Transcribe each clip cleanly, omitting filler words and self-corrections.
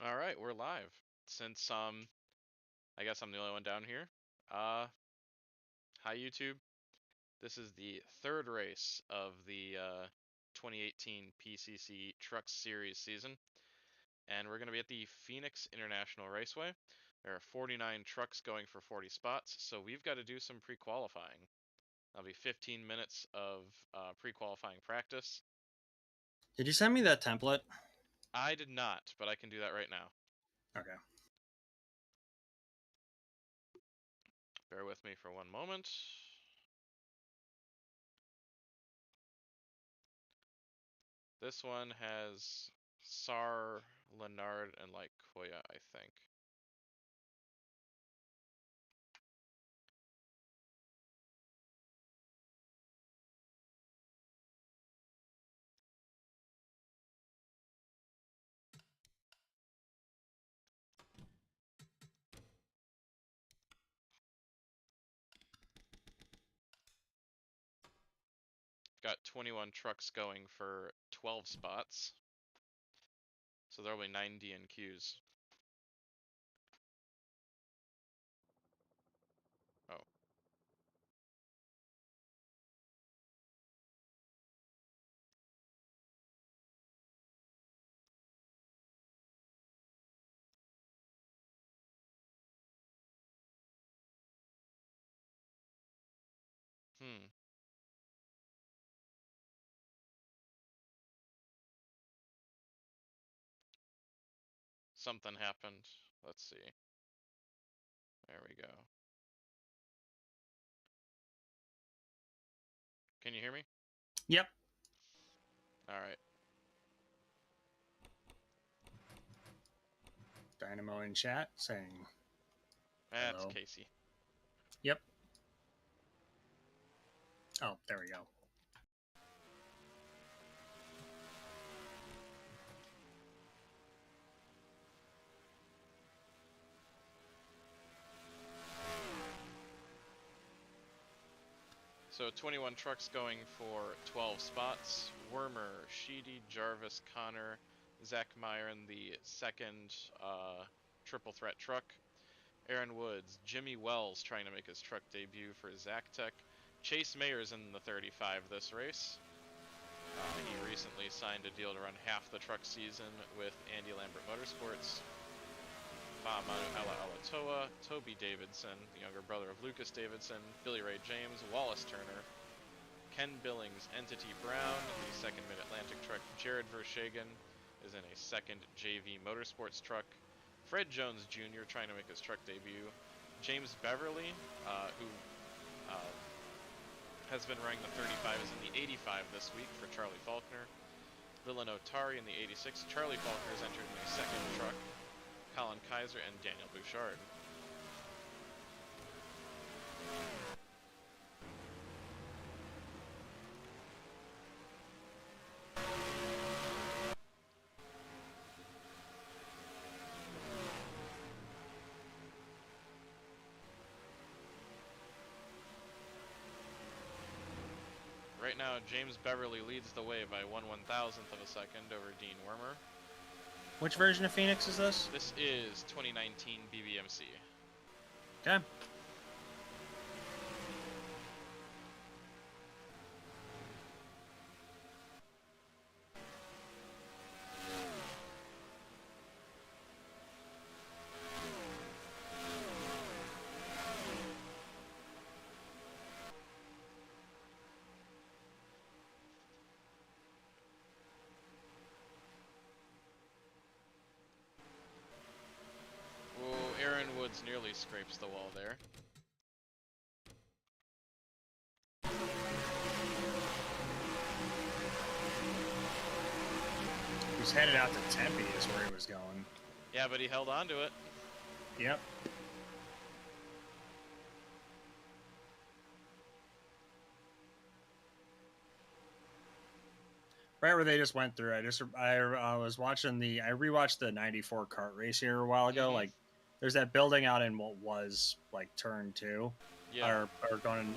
All right, we're live. Since I guess I'm the only one down here. Hi YouTube. This is the third race of the 2018 PCC Trucks Series season, and we're going to be at the Phoenix International Raceway. There are 49 trucks going for 40 spots, so we've got to do some pre-qualifying. That'll be 15 minutes of pre-qualifying practice. Did you send me that template? I did not, but I can do that right now. Okay. Bear with me for one moment. This one has Sar, Leonard, and like Koya, I think. Got 21 trucks going for 12 spots. So there'll be 9 DNQs. Oh. Hmm. Something happened. Let's see. There we go. Can you hear me? Yep. All right. Dynamo in chat saying That's hello. Casey. Yep. Oh, there we go. So 21 trucks going for 12 spots. Wormer, Sheedy, Jarvis, Connor, Zach Meyer in the second triple threat truck. Aaron Woods, Jimmy Wells trying to make his truck debut for Zactec. Chase Mayer's in the 35 this race. He recently signed a deal to run half the truck season with Andy Lambert Motorsports. Manu Ella Alatoa, Toby Davidson, the younger brother of Lucas Davidson, Billy Ray James, Wallace Turner, Ken Billings, Entity Brown, the second Mid-Atlantic truck. Jared Vershagen is in a second JV Motorsports truck. Fred Jones Jr. trying to make his truck debut. James Beverly, who has been running the 35, is in the 85 this week for Charlie Faulkner. Villan Otari in the 86. Charlie Faulkner has entered in a second truck. Colin Kaiser and Daniel Bouchard. Right now, James Beverly leads the way by 1/1000th of a second over Dean Wormer. Which version of Phoenix is this? This is 2019 BBMC. Okay. Whoa, Aaron Woods nearly scrapes the wall there. He's headed out to Tempe is where he was going. Yeah, but he held on to it. Yep. Right where they just went through. I was watching I rewatched the '94 kart race here a while ago. Like, there's that building out in what was like turn 2, Yeah. or going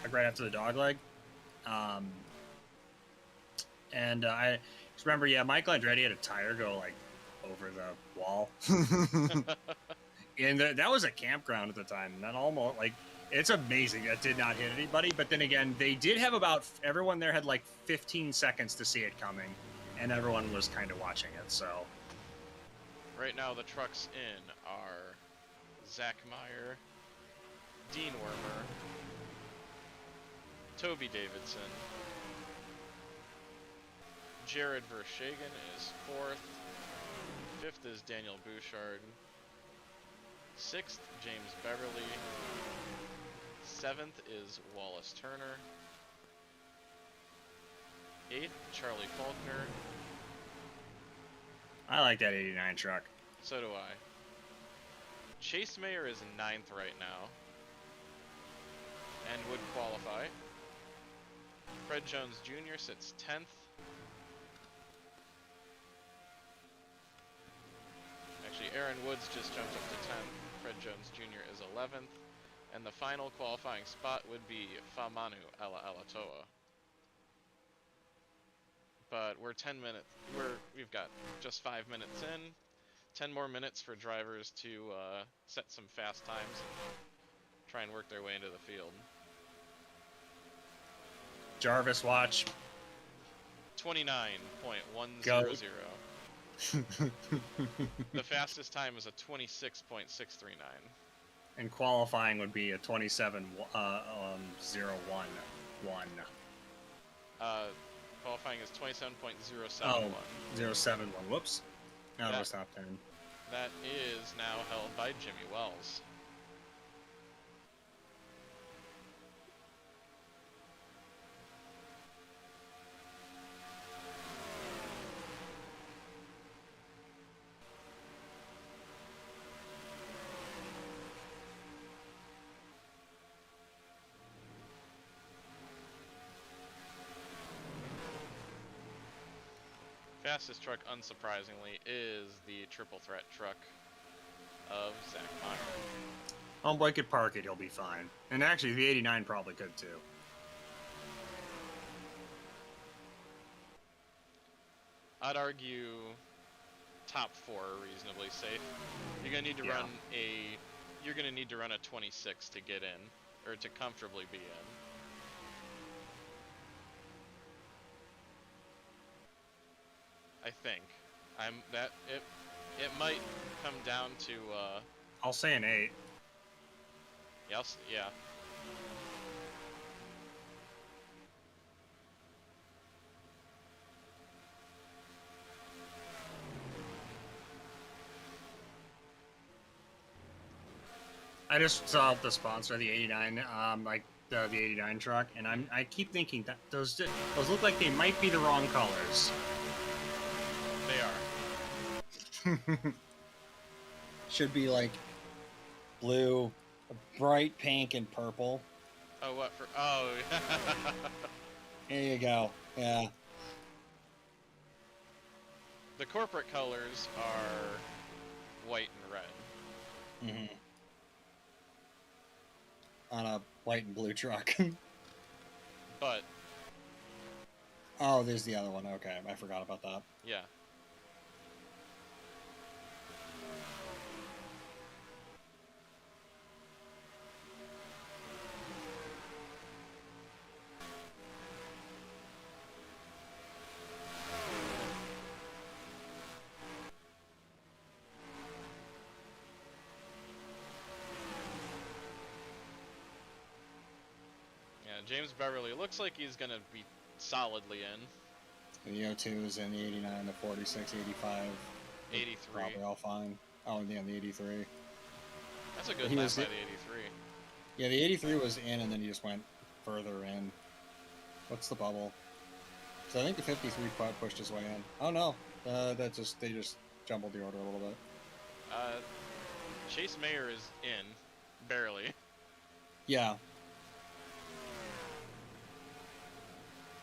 like right after the dog leg. And I just remember, yeah, Michael Andretti had a tire go like over the wall. And that was a campground at the time. And that almost, like, it's amazing that did not hit anybody. But then again, they did have everyone there had like 15 seconds to see it coming. And everyone was kind of watching it, so. Right now, the trucks in are Zach Meyer, Dean Wormer, Toby Davidson, Jared Vershagen is 4th, 5th is Daniel Bouchard, 6th, James Beverly, 7th is Wallace Turner, 8th, Charlie Faulkner. I like that 89 truck. So do I. Chase Mayer is 9th right now, and would qualify. Fred Jones Jr. sits 10th. Actually, Aaron Woods just jumped up to 10th. Fred Jones Jr. is 11th. And the final qualifying spot would be Famanu Ala Alatoa. But we're 10 minutes. We've got just 5 minutes in. 10 more minutes for drivers to set some fast times and try and work their way into the field. Jarvis, watch. 29.100. The fastest time is a 26.639. And qualifying would be a 27.011. Qualifying is 27.071. Oh, 071. Whoops. No, that was top 10. That is now held by Jimmy Wells. Fastest truck, unsurprisingly, is the triple threat truck of Zach Meyer. Homeboy could park it, he'll be fine. And actually, the 89 probably could too. I'd argue top 4 are reasonably safe. You're gonna need to run a. You're gonna need to run a 26 to get in, or to comfortably be in. I think. It might come down to I'll say an 8. Yeah. I just saw the sponsor of the 89, like the 89 truck, and I keep thinking that those look like they might be the wrong colors. They are. Should be like blue, bright pink, and purple. Oh, what for? Oh. There you go. Yeah. The corporate colors are white and red. Mm-hmm. On a white and blue truck. But. Oh, there's the other one. Okay, I forgot about that. Yeah. James Beverly looks like he's going to be solidly in. The O2 is in the 89, the 46, 85. 83. Probably all fine. Oh, yeah, the 83. That's a good lap by the 83. Yeah, the 83 was in, and then he just went further in. What's the bubble? So I think the 53 pushed his way in. Oh, no. They just jumbled the order a little bit. Chase Mayer is in. Barely. Yeah.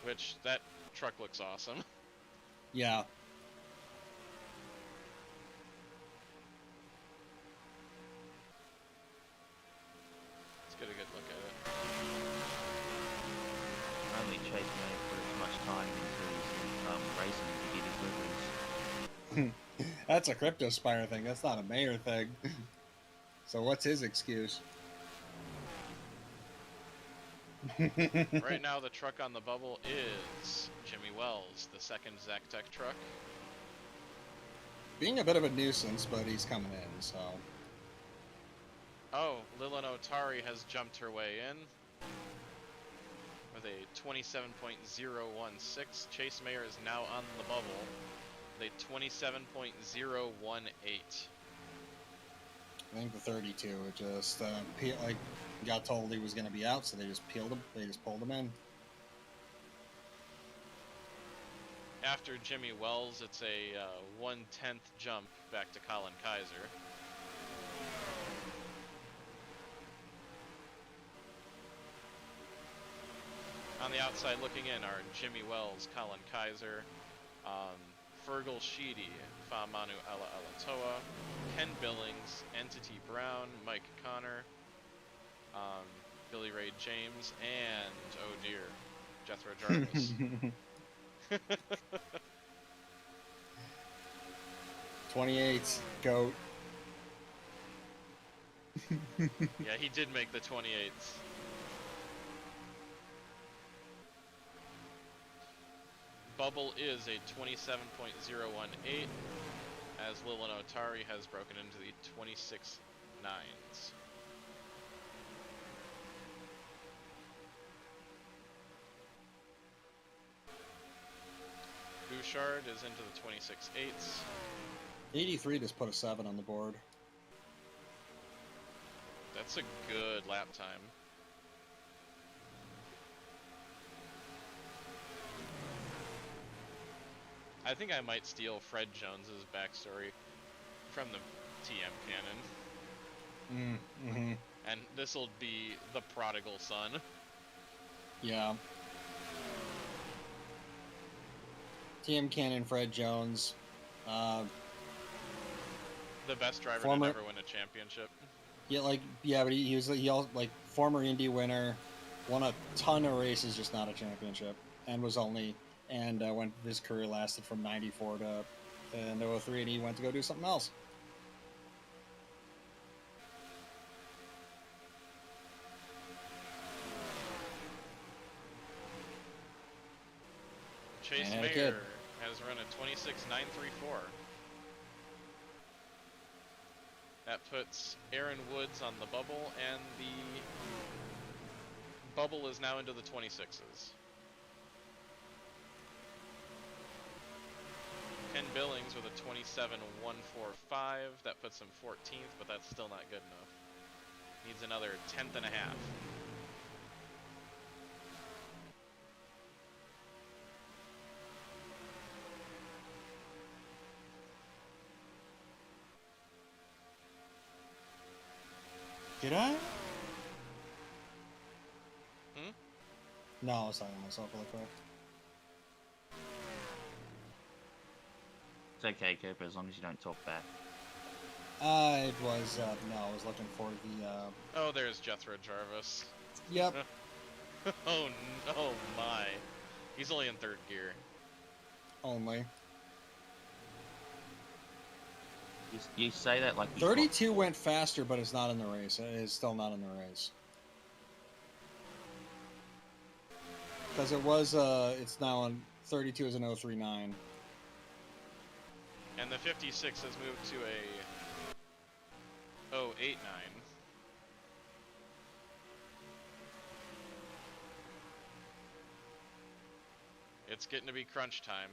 Which, that truck looks awesome. Yeah. Let's get a good look at it. Only Chase May put as much time into his racing to get his liveries. That's a Crypto Spire thing. That's not a Mayor thing. So what's his excuse? Right now, the truck on the bubble is Jimmy Wells, the second Zach Tech truck. Being a bit of a nuisance, but he's coming in, so... Oh, Lilin Otari has jumped her way in with a 27.016. Chase Mayer is now on the bubble with a 27.018. I think the 32, it just, like, got told he was going to be out, so they just peeled him, they just pulled him in. After Jimmy Wells, it's a 1/10 jump back to Colin Kaiser. On the outside looking in are Jimmy Wells, Colin Kaiser, Fergal Sheedy, Famanu Ala Alatoa, Ken Billings, Entity Brown, Mike Connor, Billy Ray James, and, oh dear, Jethro Jarvis. 28, GOAT. Yeah, he did make the 28s. Bubble is a 27.018, as Lilin Otari has broken into the 26.9s. Bouchard is into the 26.8s. 83 just put a 7 on the board. That's a good lap time. I think I might steal Fred Jones's backstory from the TM canon. Mm-hmm. And this'll be the prodigal son. Yeah. TM Cannon, Fred Jones. The best driver to Former- never win a championship. Yeah, but he was like former Indy winner, won a ton of races, just not a championship, and when his career lasted from '94 to 03, and he went to go do something else. Chase And a kid. Mayer has run a 26.934. That puts Aaron Woods on the bubble, and the bubble is now into the 26s. Ken Billings with a 27.145. That puts him 14th, but that's still not good enough. Needs another 10th and a half. Did I? Hmm? No, I was talking to myself really quick. It's okay, Cooper, as long as you don't talk back. I was looking for the. Oh, there's Jethro Jarvis. Yep. Oh, oh my. He's only in third gear. Only You say that like... 32 went faster, but it's not in the race. It is still not in the race. Because it was, it's now on 32 is an 039. And the 56 has moved to a 089. It's getting to be crunch time.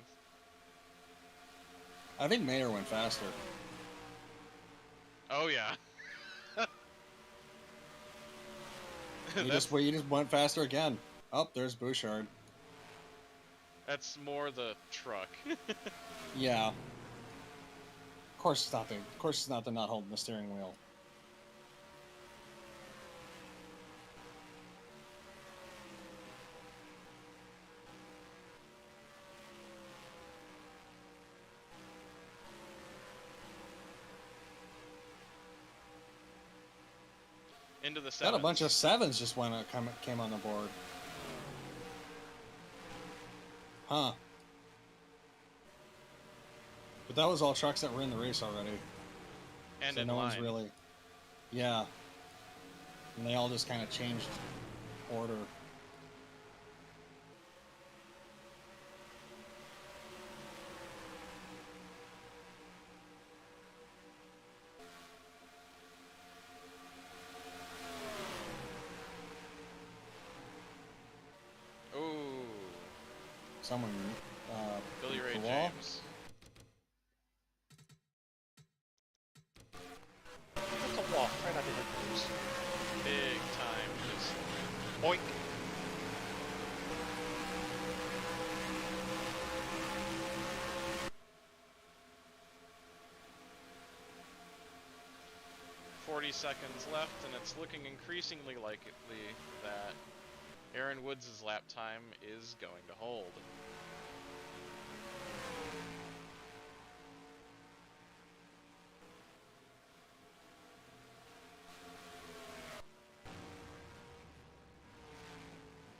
I think Mayer went faster. Oh yeah. He just went faster again. Oh, there's Bouchard. That's more the truck. Yeah. Of course it's not the not holding the steering wheel. Into the sevens. Got a bunch of sevens just came on the board. Huh. But that was all trucks that were in the race already. And So in no line. one's really. Yeah. And they all just kind of changed order. Ooh. Someone. Billy beat Ray the wall. James. That's a walk right under the nose. Big time. Just Boink. seconds left, and it's looking increasingly likely that Aaron Woods' lap time is going to hold.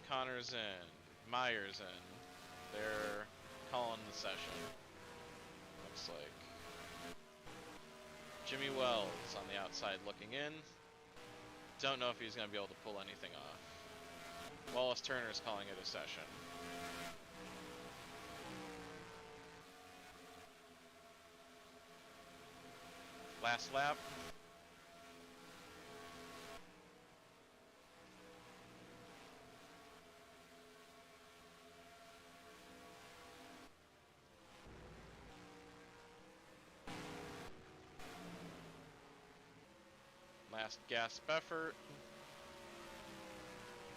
Connor's in, Myers in. They're calling the session. Looks like Jimmy Wells on the outside looking in. Don't know if he's going to be able to pull anything off. Wallace Turner's calling it a session. Last lap. Last gasp effort.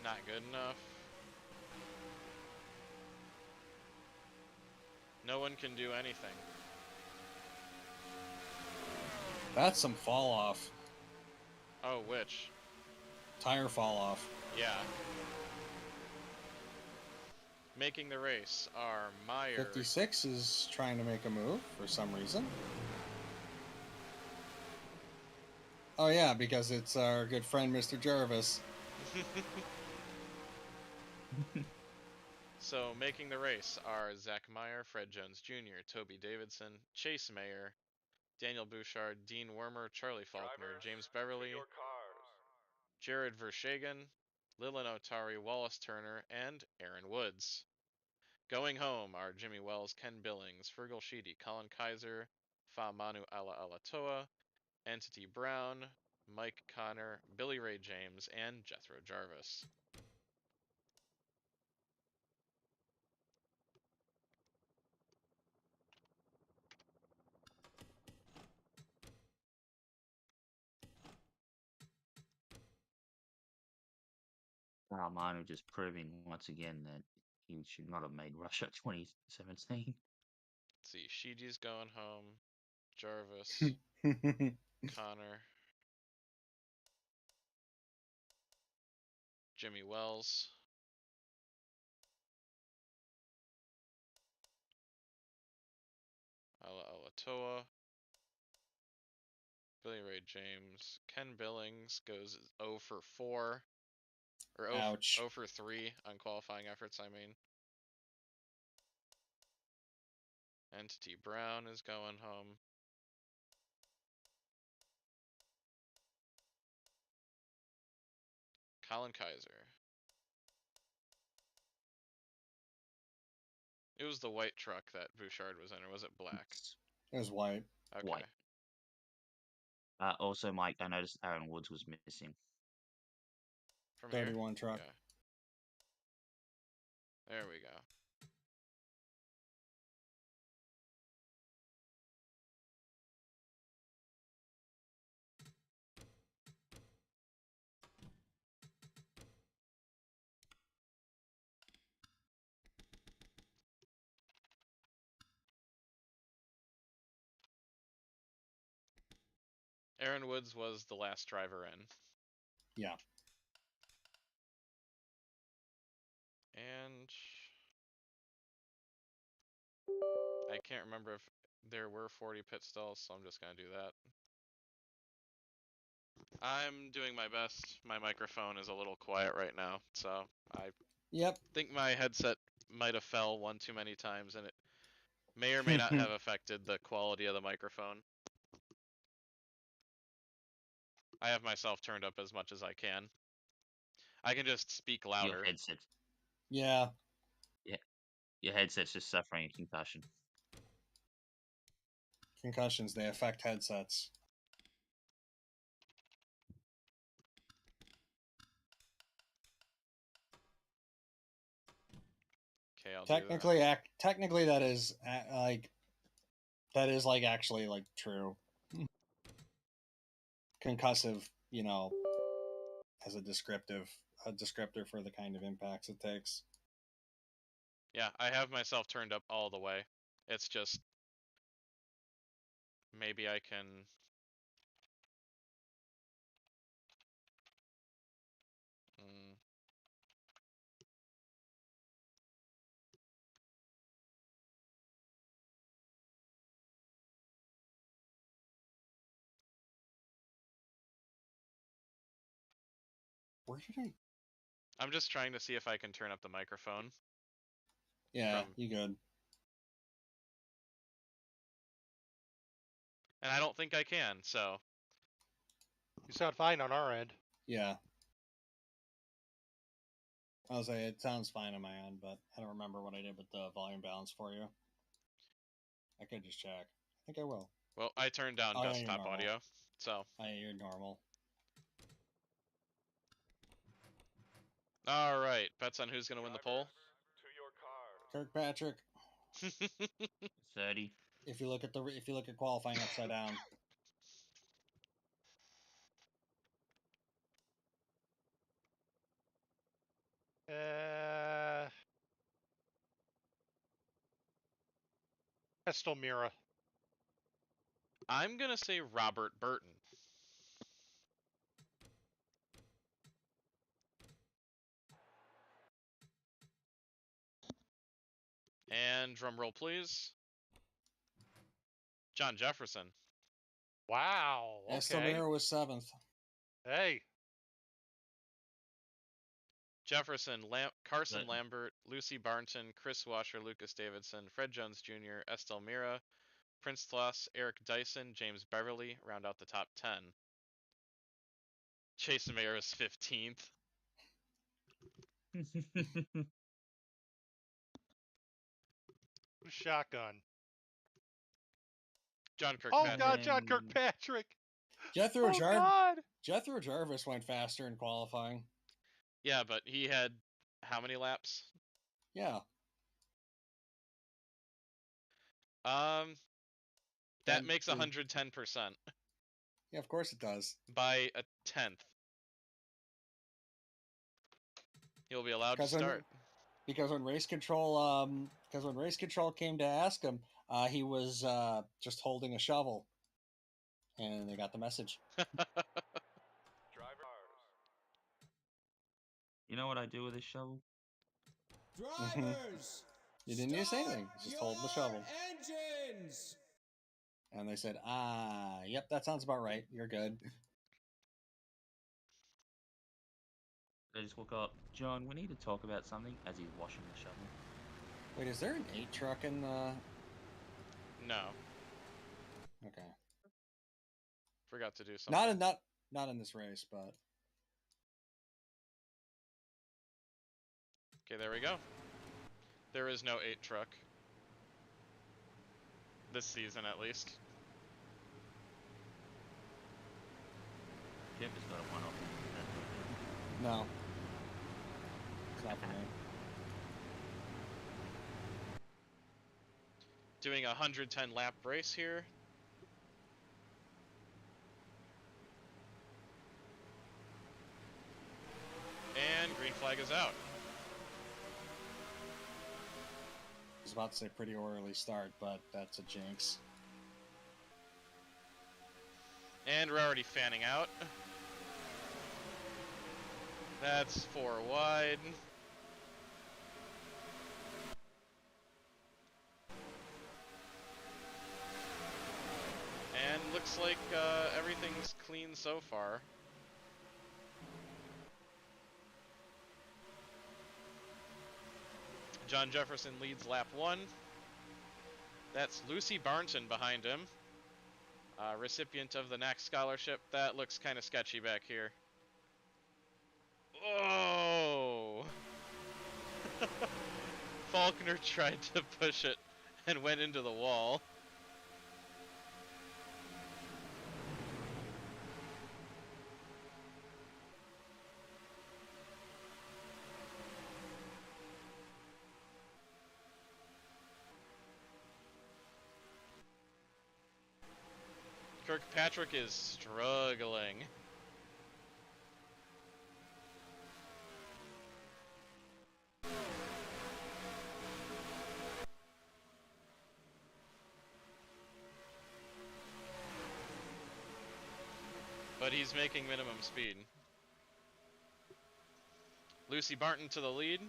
Not good enough. No one can do anything. That's some fall off. Oh, which? Tire fall off. Yeah. Making the race are Meyer. 56 is trying to make a move for some reason. Oh yeah, because it's our good friend Mr. Jarvis. So making the race are Zach Meyer, Fred Jones Jr., Toby Davidson, Chase Mayer, Daniel Bouchard, Dean Wormer, Charlie Faulkner, James Beverly, Jared Vershagen, Leland Otari, Wallace Turner, and Aaron Woods. Going home are Jimmy Wells, Ken Billings, Fergal Sheedy, Colin Kaiser, Fa Manu Ala Alatoa, Entity Brown, Mike Connor, Billy Ray James, and Jethro Jarvis. Manu just proving once again that he should not have made Russia 2017. Let's see, Sheedy's going home, Jarvis, Connor, Jimmy Wells, Ala Alatoa, Billy Ray James, Ken Billings goes 0 for 4, or 0 Ouch. 0 for 3 on qualifying efforts, I mean. Entity Brown is going home. Colin Kaiser. It was the white truck that Bouchard was in, or was it black? It was white. Okay. White. Also, Mike, I noticed Aaron Woods was missing. From 31 here? truck. Yeah. There we go. Aaron Woods was the last driver in. Yeah. And I can't remember if there were 40 pit stalls, so I'm just going to do that. I'm doing my best. My microphone is a little quiet right now, so I Yep. think my headset might have fell one too many times, and it May or may not have affected the quality of the microphone. I have myself turned up as much as I can. I can just speak Your louder. headset, Yeah. your headset's just suffering a concussion. Concussions, they affect headsets. Okay, I'll do Technically, that is like actually like true. Concussive, as a descriptor for the kind of impacts it takes. Yeah, I have myself turned up all the way. It's just maybe I can. Mm, Where did I? I'm just trying to see if I can turn up the microphone. Yeah, From- you good? And I don't think I can, so. You sound fine on our end. Yeah. I'll say it sounds fine on my end, but I don't remember what I did with the volume balance for you. I could just check. I think I will. Well, I turned down Oh, yeah, you're desktop normal. audio, so. You're normal. Alright, bets on who's going to win the poll? Kirkpatrick, 30. if you look at qualifying upside down, Estelmira. I'm going to say Robert Burton. And drumroll, please. John Jefferson. Wow. Okay. Estelmira was 7th. Hey. Jefferson, Carson Burton. Lambert, Lucy Barnton, Chris Washer, Lucas Davidson, Fred Jones Jr., Estelle Mira, Prince Thloss, Eric Dyson, James Beverly round out the top 10. Chase Mayer is 15th. Shotgun. John Oh Kirkpatrick. God, John Kirkpatrick. Jethro God. Jarvis went faster in qualifying. Yeah, but he had how many laps? Yeah. That And makes the- 110% Yeah, of course it does. by a tenth. He'll be allowed to Because when- start. Because when race control came to ask him, he was just holding a shovel, and they got the message. You know what I do with this shovel? Drivers, You didn't need to say anything. Just hold the shovel. Engines. And they said, yep, that sounds about right. You're good. They just walk up, John, we need to talk about something as he's washing the shovel. Wait, is there an 8 truck in the... No, Okay. forgot to do something. Not in this race, but... Okay, there we go. There is no 8 truck. This season, at least. Jeff has got a one-off. No. It's not for me. Doing a 110 lap race here. And green flag is out. I was about to say pretty orderly start, but that's a jinx. And we're already fanning out. That's 4 wide. And looks like everything's clean so far. John Jefferson leads lap 1. That's Lucy Barnton behind him. Recipient of the NAC scholarship. That looks kind of sketchy back here. Oh! Faulkner tried to push it and went into the wall. Kirkpatrick is struggling. But he's making minimum speed. Lucy Barton to the lead.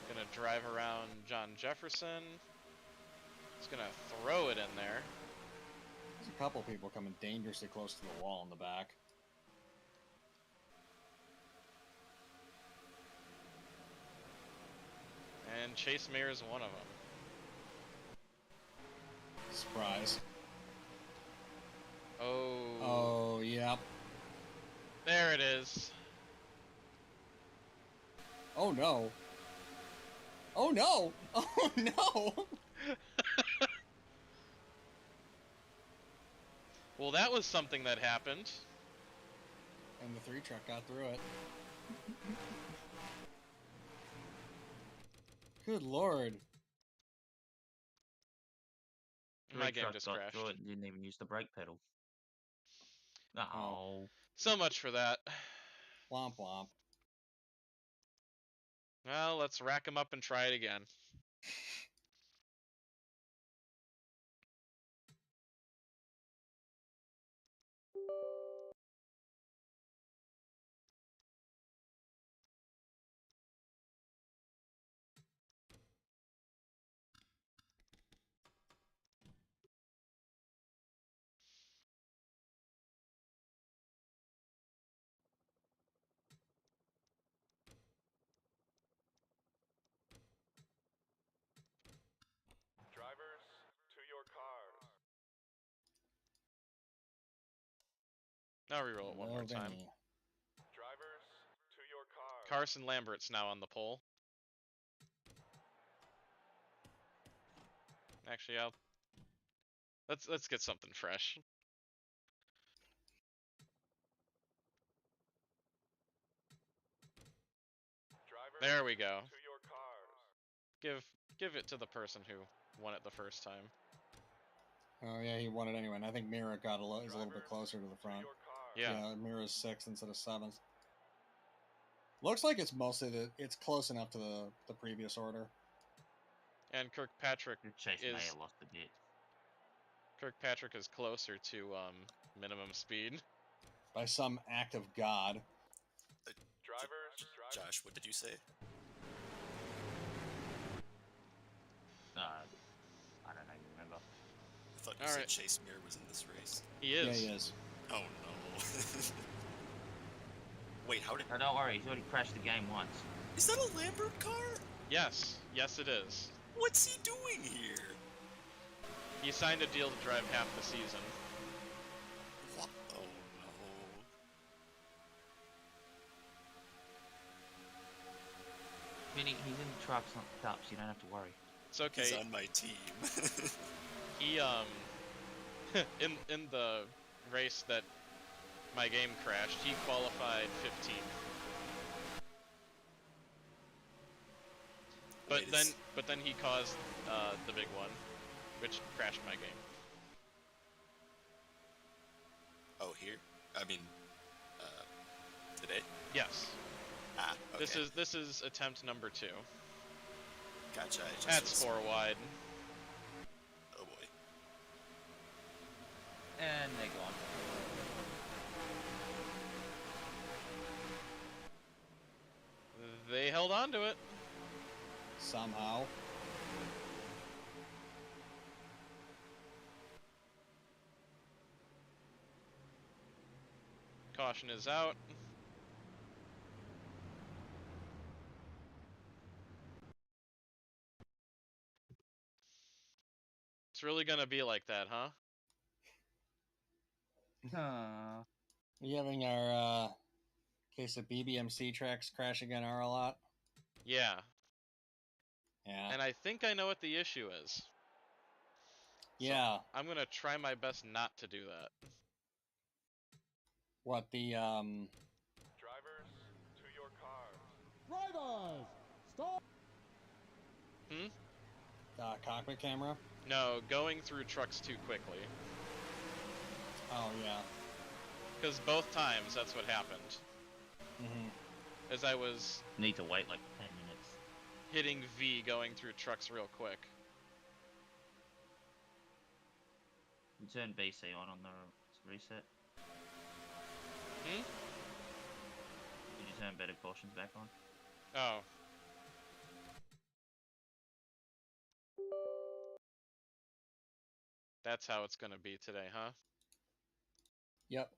Gonna drive around John Jefferson. He's gonna throw it in there. There's a couple people coming dangerously close to the wall in the back. And Chase Mayer is one of them. Surprise. Oh. Oh, yep. There it is. Oh, no. Oh, no. Oh, no. Well, that was something that happened. And the 3 truck got through it. Good lord. My game Truck just got crashed. through it and didn't even use the brake pedal. Oh. So much for that. Womp womp. Well, let's rack them up and try it again. Drivers, to your cars. Now reroll it one more time. Lovely. Drivers, to your cars. Carson Lambert's now on the pole. Actually, let's get something fresh. Drivers, There we go. to your cars. Give it to the person who won it the first time. Oh, yeah, he won it anyway. And I think Mira got is a little bit Drivers, closer to the front. To your cars. Yeah. Mira's 6th instead of 7th. Looks like it's mostly it's close enough to the previous order. And Kirkpatrick Chase is Mayer lost a bit. Kirkpatrick is closer to minimum speed. By some act of God. Drivers, Josh, what did you say? I don't even remember. I thought you All said right. Chase Muir was in this race. He is. Yeah, he is. Oh no. Wait, how did... No, don't worry, he's already crashed the game once. Is that a Lambert car? Yes. Yes, it is. What's he doing here? He signed a deal to drive half the season. What? Oh no. Vinny, he's in the trucks, not the cups, you don't have to worry. It's okay. He's on my team. He in the race that my game crashed, he qualified 15th. But Wait, then he caused the big one, which crashed my game. Oh, here? I mean, today? Yes. Ah, okay. This is attempt number 2. Gotcha. I just That's 4 wide. Oh boy. And they're gone. They held on to it. Somehow. Caution is out. It's really gonna be like that, huh? Ah. We having our case of BBMC tracks crashing on R a lot? Yeah. Yeah. And I think I know what the issue is. Yeah. So I'm gonna try my best not to do that. What the Drivers, to your cars. Drivers, stop! cockpit camera? No, going through trucks too quickly. Oh yeah. Because both times that's what happened. Mm-hmm. As I was Need to wait like 10 minutes. hitting V going through trucks real quick. You turn BC on the reset. Hmm? Did you turn better cautions back on? Oh. That's how it's gonna be today, huh? Yep.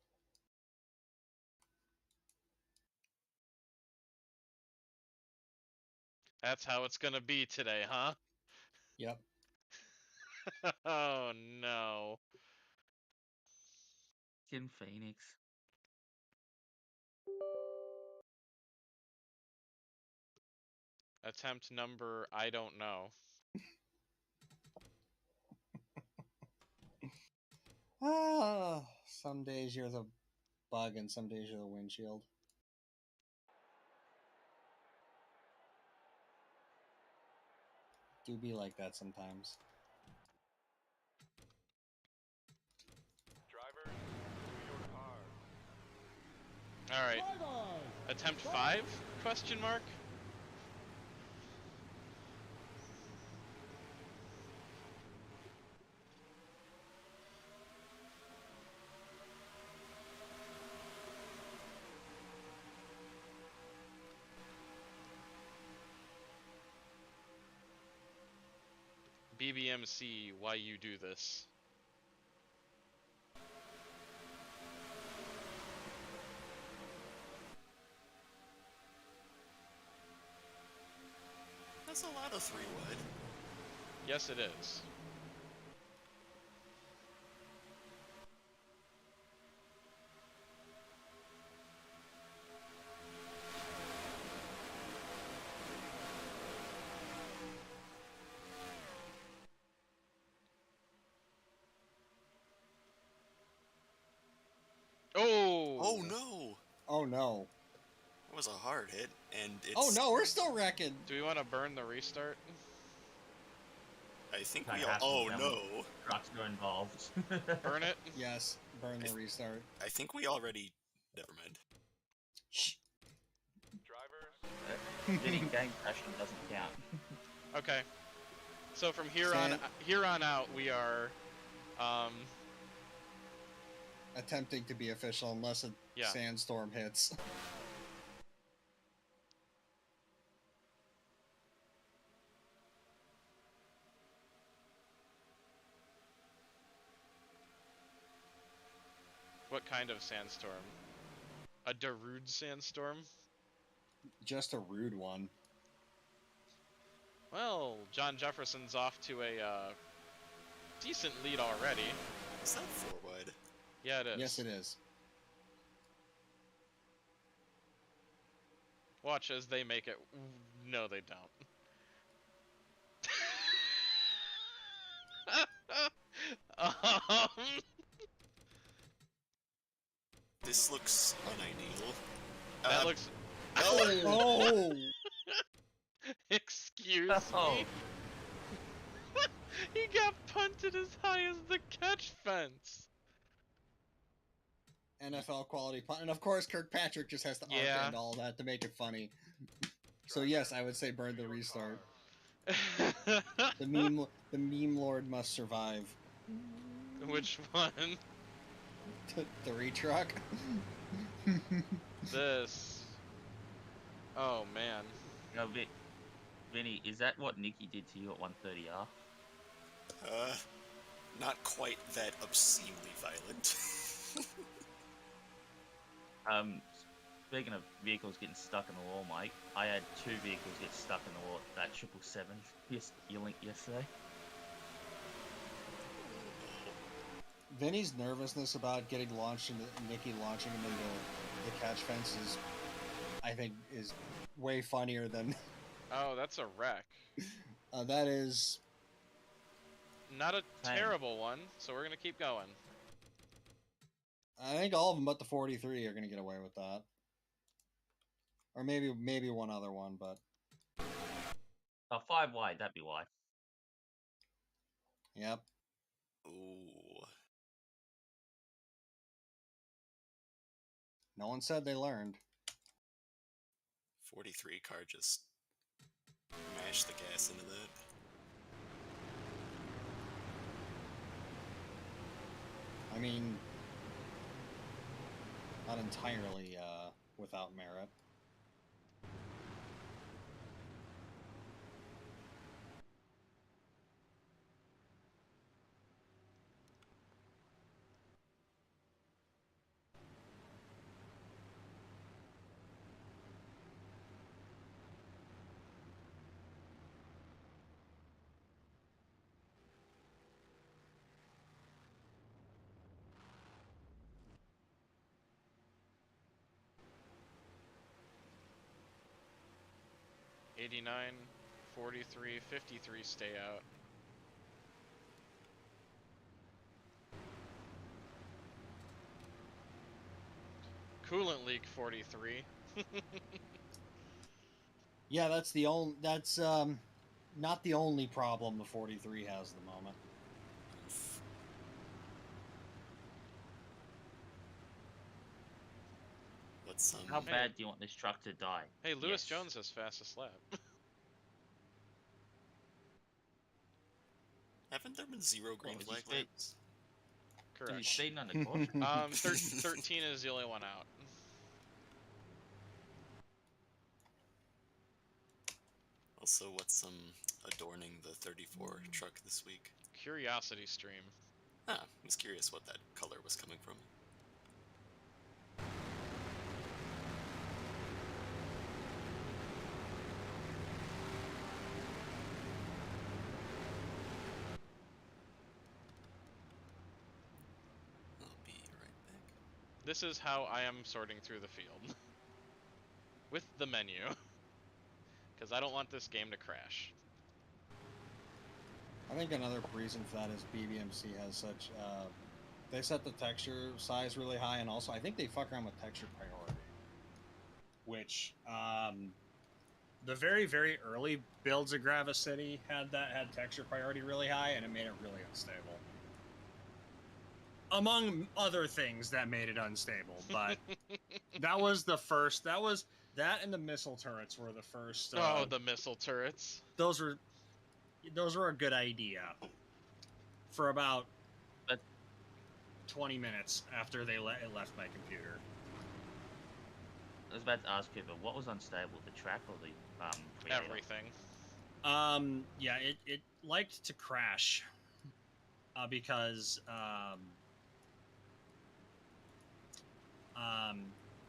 That's how it's gonna be today, huh? Yep. Oh no. In Phoenix. Attempt number, I don't know. Some days you're the bug and some days you're the windshield. Do be like that sometimes. Drivers, to your cars. Alright. Drivers, Attempt stop! 5? Question mark? BBMC, why you do this? That's a lot of 3 wood. Yes, it is. Oh! Oh no! Oh no. That was a hard hit, and it's. Oh no, we're still wrecking. Do we want to burn the restart? I think That we all. happens Oh now no! when trucks are involved. Burn it? Yes, burn the restart. I think we already. Never mind. Shh. Drivers, Getting game crashing doesn't count. Okay. So from here on out, we are, Attempting to be official unless a Yeah. sandstorm hits. what kind of sandstorm? A Darude sandstorm? Just a rude one. Well, John Jefferson's off to a decent lead already. Is that 4 wide? Yeah, it is. Yes, it is. Watch as they make it. No, they don't. This looks unideal. That looks. Oh! Excuse Oh. me. He got punted as high as the catch fence. NFL quality punt. And of course, Kirkpatrick just has to arc Yeah. end all that to make it funny. So yes, I would say burn the restart. The meme lord must survive. Which one? The retruck. This. Oh man. No, Vinny, is that what Nikki did to you at 130R? Not quite that obscenely violent. Speaking of vehicles getting stuck in the wall, Mike, I had 2 vehicles get stuck in the wall at that 777 you linked yesterday. Vinny's nervousness about getting launched into Nikki launching him into the catch fence is, I think, is way funnier than Oh, that's a wreck. that is. Not a Same. terrible one, so we're gonna keep going. I think all of them but the 43 are going to get away with that, or maybe one other one, but Oh, 5 wide, that'd be wide. yep. Ooh. No one said they learned. 43 car just mashed the gas into that. I mean, not entirely without merit. $89, $43, $53 stay out. Coolant leak 43. Yeah, that's not the only problem the 43 has at the moment. What's How bad do you want this truck to die? Hey, Lewis Yes. Jones has fastest lap. Haven't there been 0 green What was flag his speed? laps? Correct. Speeding on the course? 13 is the only one out. Also, what's adorning the 34 truck this week? Curiosity stream. Ah, I was curious what that color was coming from. I'll be right back. This is how I am sorting through the field. With the menu. Because I don't want this game to crash. I think another reason for that is BBMC has such. They set the texture size really high, and also I think they fuck around with texture priority. Which the very, very early builds of Gravis City had texture priority really high, and it made it really unstable. Among other things that made it unstable, but that was the first. That and the missile turrets were the first. Oh, the missile turrets. Those were a good idea for about But 20 minutes after it left my computer. I was about to ask you, but what was unstable, the track or the creator? Everything. Yeah, it liked to crash because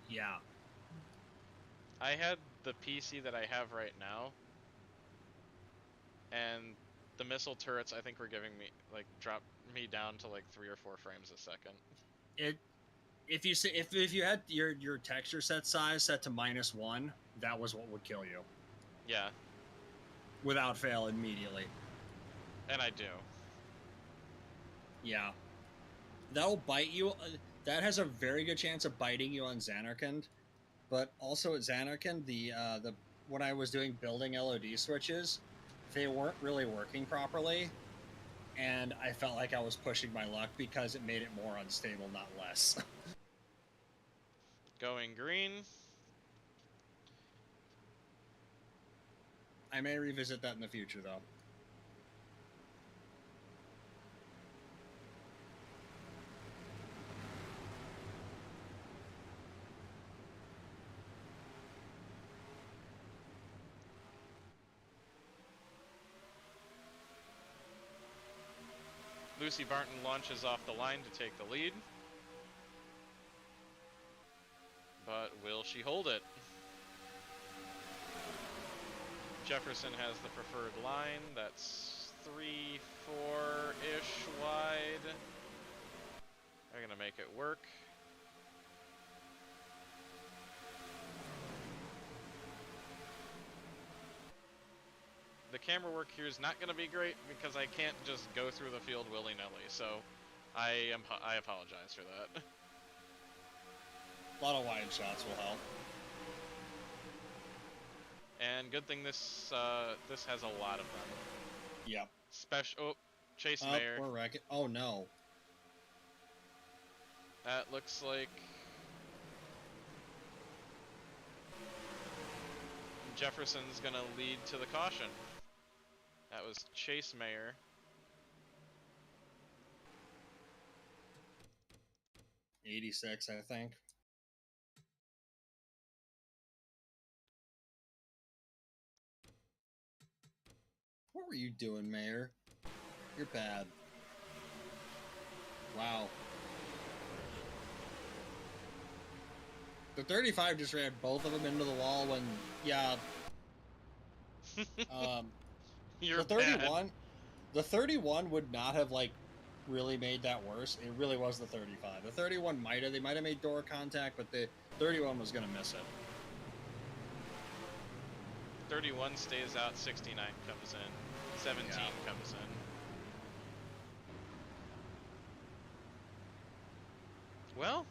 yeah. I had the PC that I have right now, and the missile turrets I think were giving me drop me down to like 3 or 4 frames a second. If you had your texture set size set to -1, that was what would kill you. Yeah. Without fail, immediately. And I do. Yeah. That'll bite you. That has a very good chance of biting you on Xanarkand. But also at Xanarkand, when I was building LOD switches, they weren't really working properly, and I felt like I was pushing my luck because it made it more unstable, not less. Going green. I may revisit that in the future, though. Lucy Barton launches off the line to take the lead. But will she hold it? Jefferson has the preferred line. That's 3-4-ish wide. camera work here is not going to be great because I can't just go through the field willy-nilly. So I apologize for that. A lot of wide shots will help. And good thing this this has a lot of them. Yep. Chase Oh, Mayer. we're wrecking. Oh no. That looks like Jefferson's gonna lead to the caution. That was Chase Mayer. '86, I think. What were you doing, Mayor? You're bad. Wow. The 35 just ran both of them into the wall when, yeah. You're the 31, the 31 would not have like really made that worse. It really was the 35. The 31 they might have made door contact, but the 31 was gonna miss it. 31 stays out, 69 comes in, 17 comes in. Well,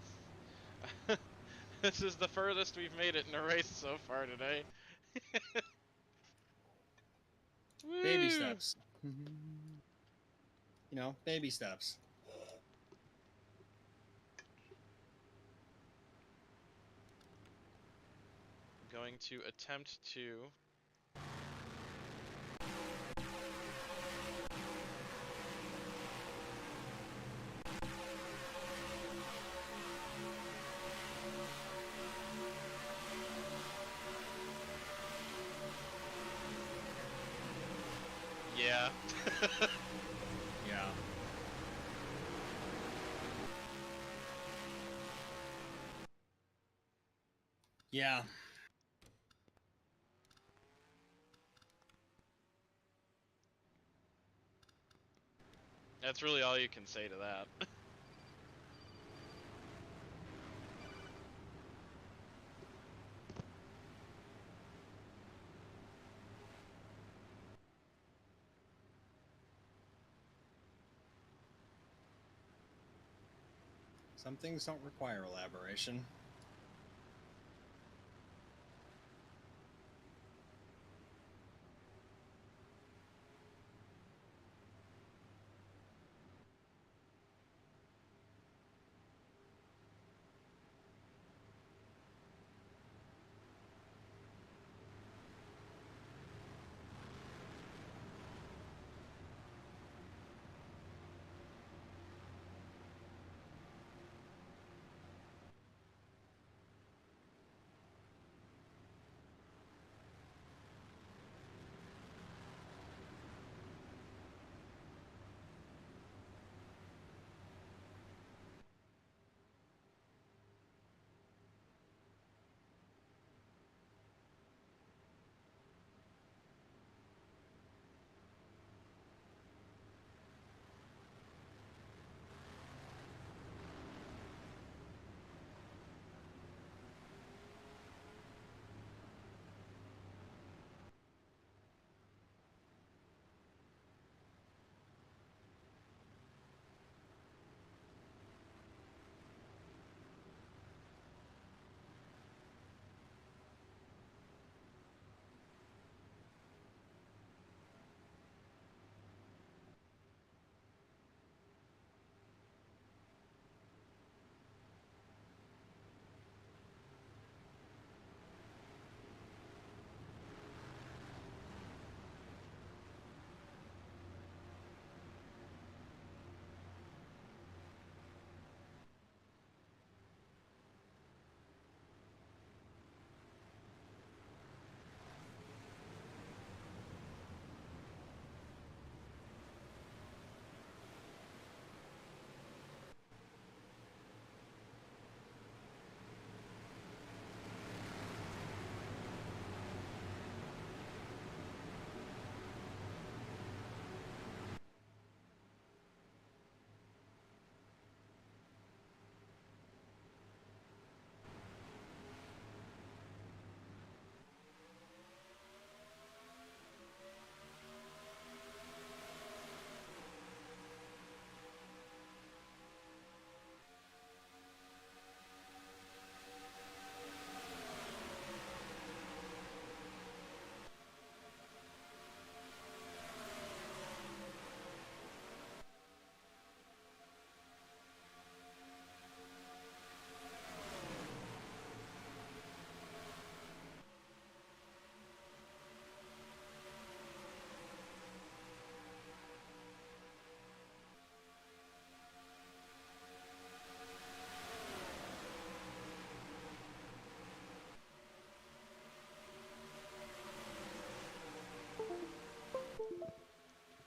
this is the furthest we've made it in a race so far today. Baby Woo! steps. You know, baby steps. Going to attempt to yeah. Yeah. Yeah. That's really all you can say to that. Some things don't require elaboration.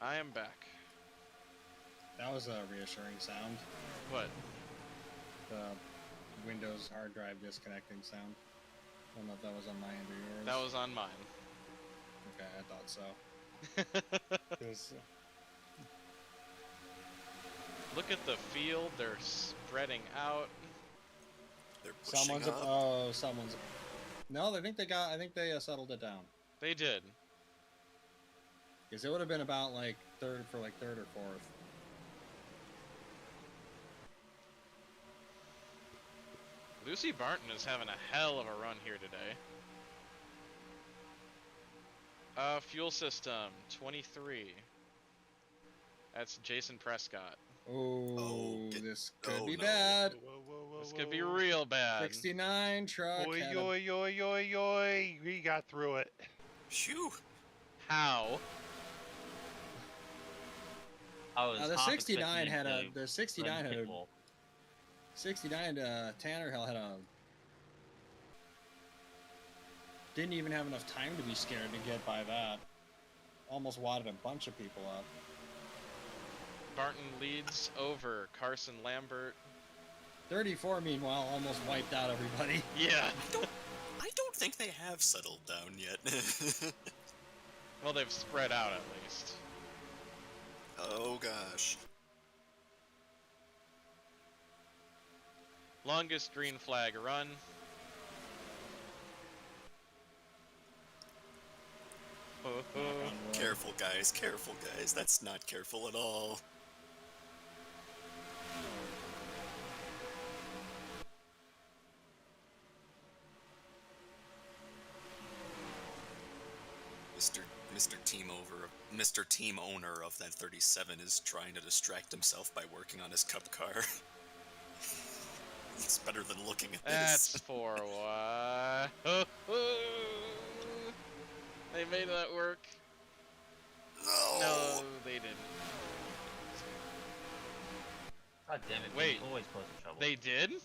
I am back. That was a reassuring sound. What? The Windows hard drive disconnecting sound. I don't know if that was on my end or yours. That was on mine. Okay, I thought so. 'Cause, Look at the field. They're spreading out. They're pushing someone's up. someone's. No, I think they settled it down. They did. Because it would have been about like third or fourth. Lucy Barton is having a hell of a run here today. Fuel system 23. That's Jason Prescott. Oh, this could oh be no. bad. This could be real bad. 69 truck. Oi, had a- oi, oi, oi, oi. We got through it. Phew. How? I was the half 69 expecting had him a to the 69 blend had a pitbull. 69 Tanner Hill had a didn't even have enough time to be scared to get by that. Almost wadded a bunch of people up. Barton leads over Carson Lambert. 34 meanwhile almost wiped out everybody. Yeah. I don't think they have settled down yet. Well, they've spread out at least. Oh gosh. Longest green flag run. Oh, oh. Careful guys, careful guys. That's not careful at all. Mr. Team Owner of that 37 is trying to distract himself by working on his cup car. It's better than looking at That's this. 4-1. They made that work. No, they didn't. God damn it! Wait. People always causing trouble. They did?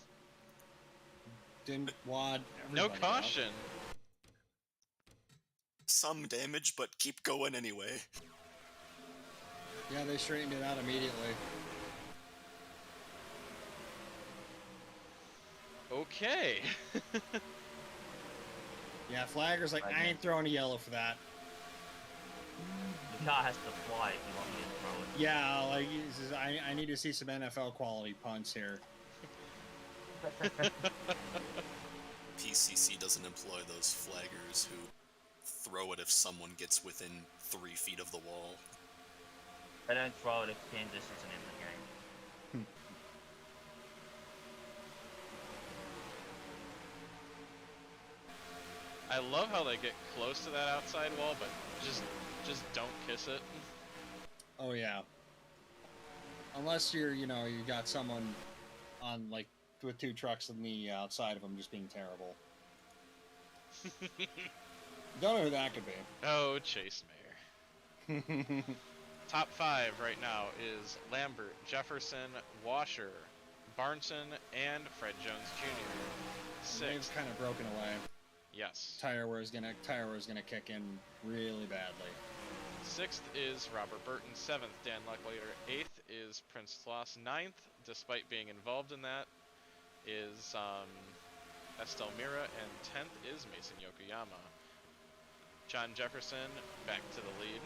Didn't wad No everybody up. caution. Some damage, but keep going anyway. Yeah, they straightened it out immediately. Okay. Yeah, Flagger's like, I ain't throwing a yellow for that. The car has to fly if you want me to throw it. Yeah, like, he says, I need to see some NFL quality punts here. PCC doesn't employ those flaggers who throw it if someone gets within 3 feet of the wall. They don't throw it if Kansas isn't in the game. I love how they get close to that outside wall, but just don't kiss it. Oh, yeah. Unless you're, you got someone on, like, with 2 trucks on the outside of them just being terrible. Don't know who that could be. Oh, Chase Mayer. Top 5 right now is Lambert, Jefferson, Washer, Barnson, and Fred Jones Jr. Dave's 6th. kind of broken away. Yes. Tire wear's gonna kick in really badly. 6th is Robert Burton. 7th, Dan Lucklater. 8th is Prince Sloss. 9th, despite being involved in that, is Estelle Mira. And 10th is Mason Yokoyama. John Jefferson back to the lead.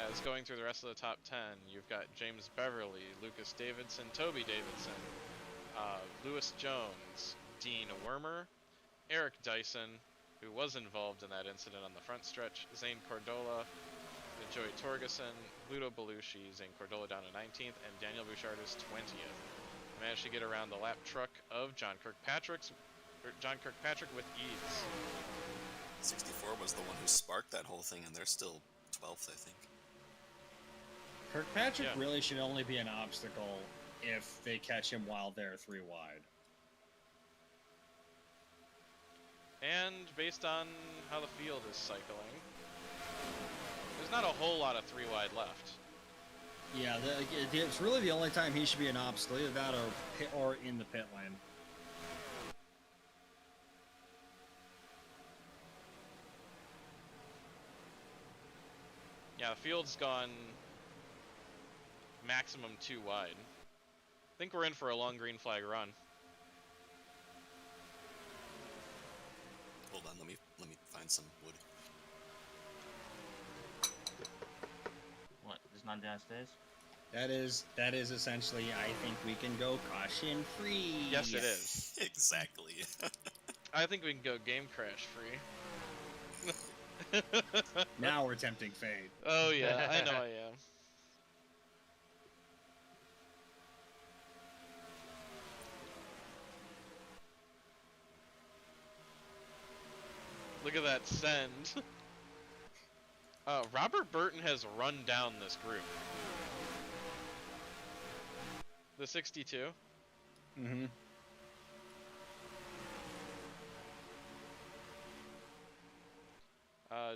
As going through the rest of the top 10, you've got James Beverly, Lucas Davidson, Toby Davidson, Lewis Jones, Dean Wormer, Eric Dyson, who was involved in that incident on the front stretch, Zane Cordola, Joey Torgeson, Ludo Belushi, Zane Cordola down to 19th, and Daniel Bouchard is 20th. Managed to get around the lap truck of John Kirkpatrick with ease. 64 was the one who sparked that whole thing, and they're still 12th, I think. Kirkpatrick Yeah. really should only be an obstacle if they catch him while they're 3 wide. And based on how the field is cycling, there's not a whole lot of 3 wide left. Yeah, it's really the only time he should be an obstacle, either that or in the pit lane. Yeah, the field's gone maximum 2 wide. I think we're in for a long green flag run. Hold on, let me find some wood. What? There's none downstairs. That is essentially. I think we can go caution free. Yes, it is. Exactly. I think we can go game crash free. Now we're tempting fate. Oh yeah, I know I am. Look at that send. Robert Burton has run down this group. The 62. Mm-hmm.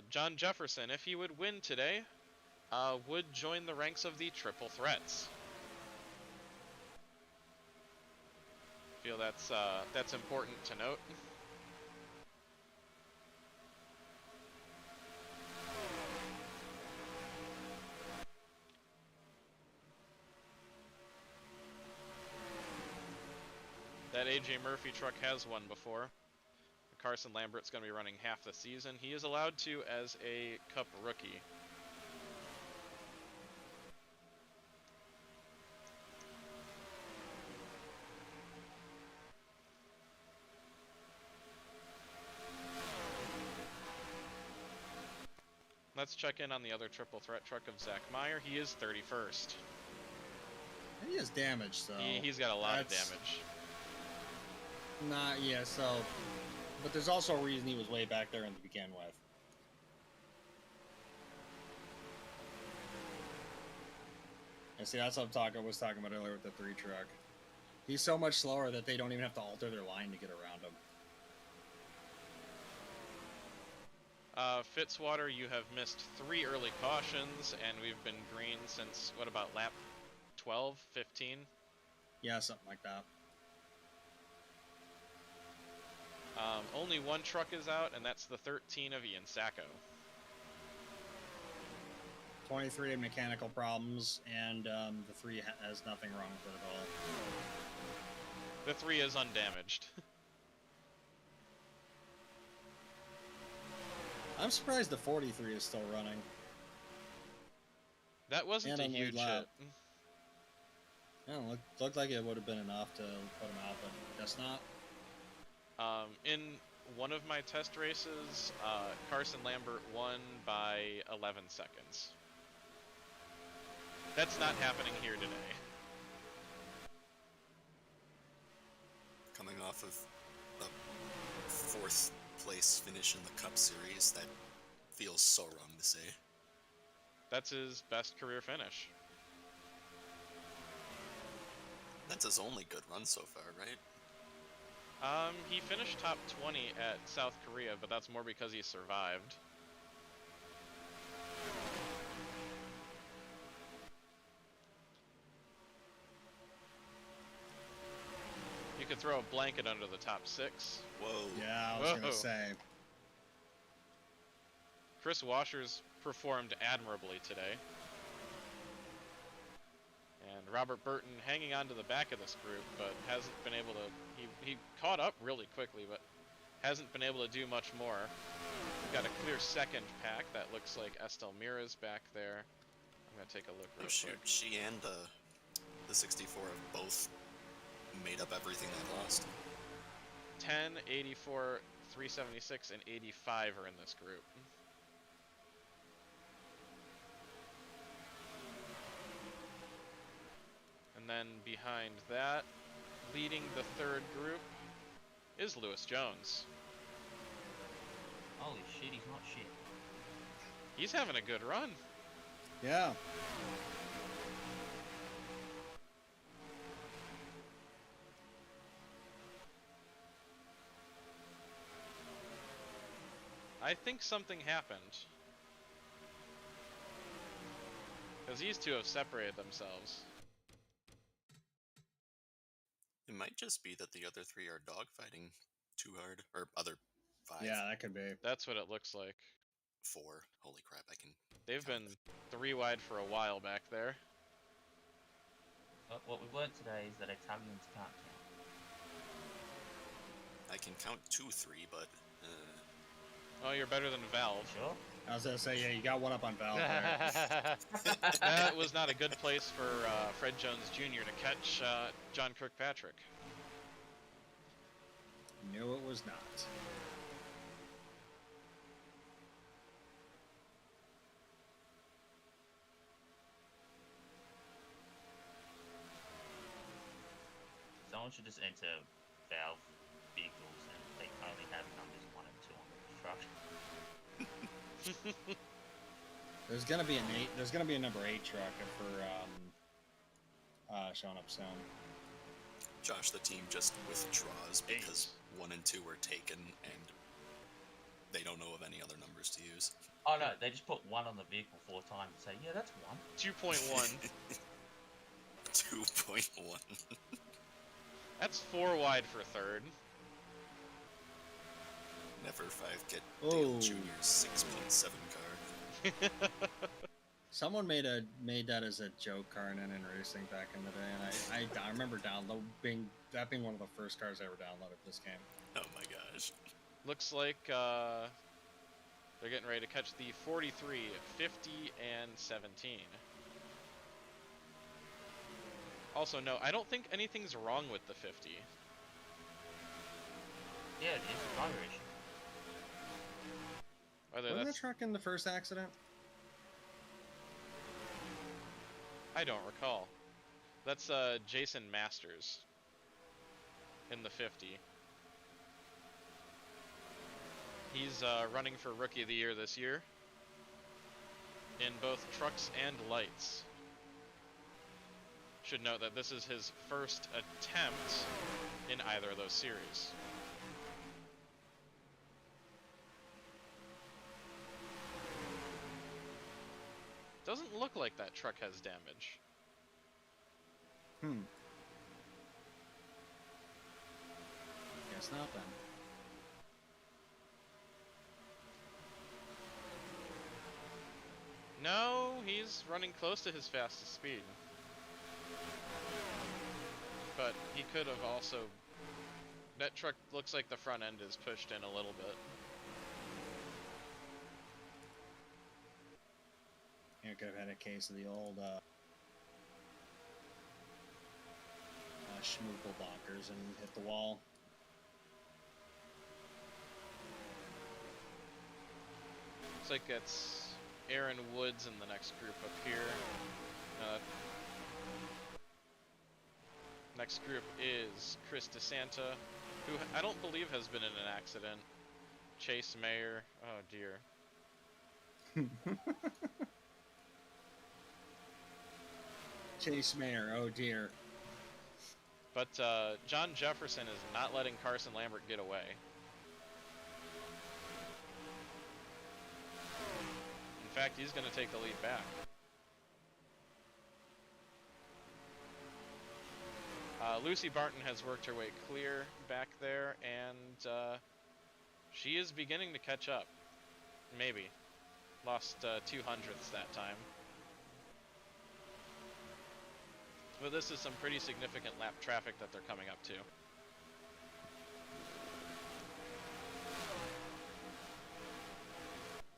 John Jefferson, if he would win today, would join the ranks of the triple threats. Feel that's important to note. That AJ Murphy truck has won before. Carson Lambert's going to be running half the season. He is allowed to as a Cup rookie. Let's check in on the other triple threat truck of Zach Meyer. He is 31st. He is damaged, so He's got a lot of damage. Yeah, so... But there's also a reason he was way back there to begin with. And see, that's what I was talking about earlier with the 3 truck. He's so much slower that they don't even have to alter their line to get around him. Fitzwater, you have missed 3 early cautions, and we've been green since, what about lap 12, 15? Yeah, something like that. Only 1 truck is out, and that's the 13 of Ian Sacco. 23 mechanical problems, and the 3 has nothing wrong with it at all. The 3 is undamaged. I'm surprised the 43 is still running. That wasn't And a on lead huge lap. hit. Yeah, looked like it would have been enough to put him out, but guess not. In one of my test races, Carson Lambert won by 11 seconds. That's not happening here today. Coming off of a 4th place finish in the Cup Series, that feels so wrong to say. That's his best career finish. That's his only good run so far, right? He finished top 20 at South Korea, but that's more because he survived. You could throw a blanket under the top 6. Whoa. Yeah, I was Whoa. gonna say. Chris Washer's performed admirably today. And Robert Burton hanging on to the back of this group, but hasn't been able to... He caught up really quickly, but hasn't been able to do much more. We've got a clear second pack. That looks like Estelle Mira's back there. I'm going to take a look real shoot, quick. she and the 64 have both made up everything they lost. 10, 84, 376, and 85 are in this group. And then behind that, leading the 3rd group, is Lewis Jones. Holy shit, he's not shit. He's having a good run. Yeah. I think something happened. Because these 2 have separated themselves. It might just be that the other 3 are dogfighting too hard. Or other 5. Yeah, that could be. That's what it looks like. 4. Holy crap, I can They've been 3 wide for a while back there. But what we learned today is that Italians can't count. I can count 2, 3, but Oh, you're better than Valve. Sure. I was gonna say, yeah, you got one up on Valve there. That was not a good place for Fred Jones Jr. to catch John Kirkpatrick. No, it was not. Someone should just enter Valve vehicles and they only have numbers 1 and 2 on the truck. There's gonna be a number 8 truck for showing up soon. Josh, the team just withdraws because 1 and 2 were taken and they don't know of any other numbers to use. Oh no, they just put 1 on the vehicle 4 times and say, yeah, that's 1. 2.1. 2.1. That's 4 wide for third. Never 5 get Oh. Dale Jr.'s 6.7 car. Someone made that as a joke car in racing back in the day, and I remember being one of the first cars I ever downloaded this game. Oh my gosh. Looks like they're getting ready to catch the 43, 50, and 17. Also, no, I don't think anything's wrong with the 50. Yeah, it is a driver issue. Whether Wasn't the that's... truck in the first accident? I don't recall. That's Jason Masters in the 50. He's running for Rookie of the Year this year in both trucks and lights. Should note that this is his first attempt in either of those series. Doesn't look like that truck has damage. Guess not then. No, he's running close to his fastest speed. But he could have also... That truck looks like the front end is pushed in a little bit. You could have had a case of the old schmoople bonkers and hit the wall. Looks like it's Aaron Woods in the next group up here. Next group is Chris DeSanta, who I don't believe has been in an accident. Chase Mayer. Oh dear. Chase Mayer, oh dear. But John Jefferson is not letting Carson Lambert get away. In fact, he's going to take the lead back. Lucy Barton has worked her way clear back there, and she is beginning to catch up. Maybe. Lost 200ths that time. But this is some pretty significant lap traffic that they're coming up to.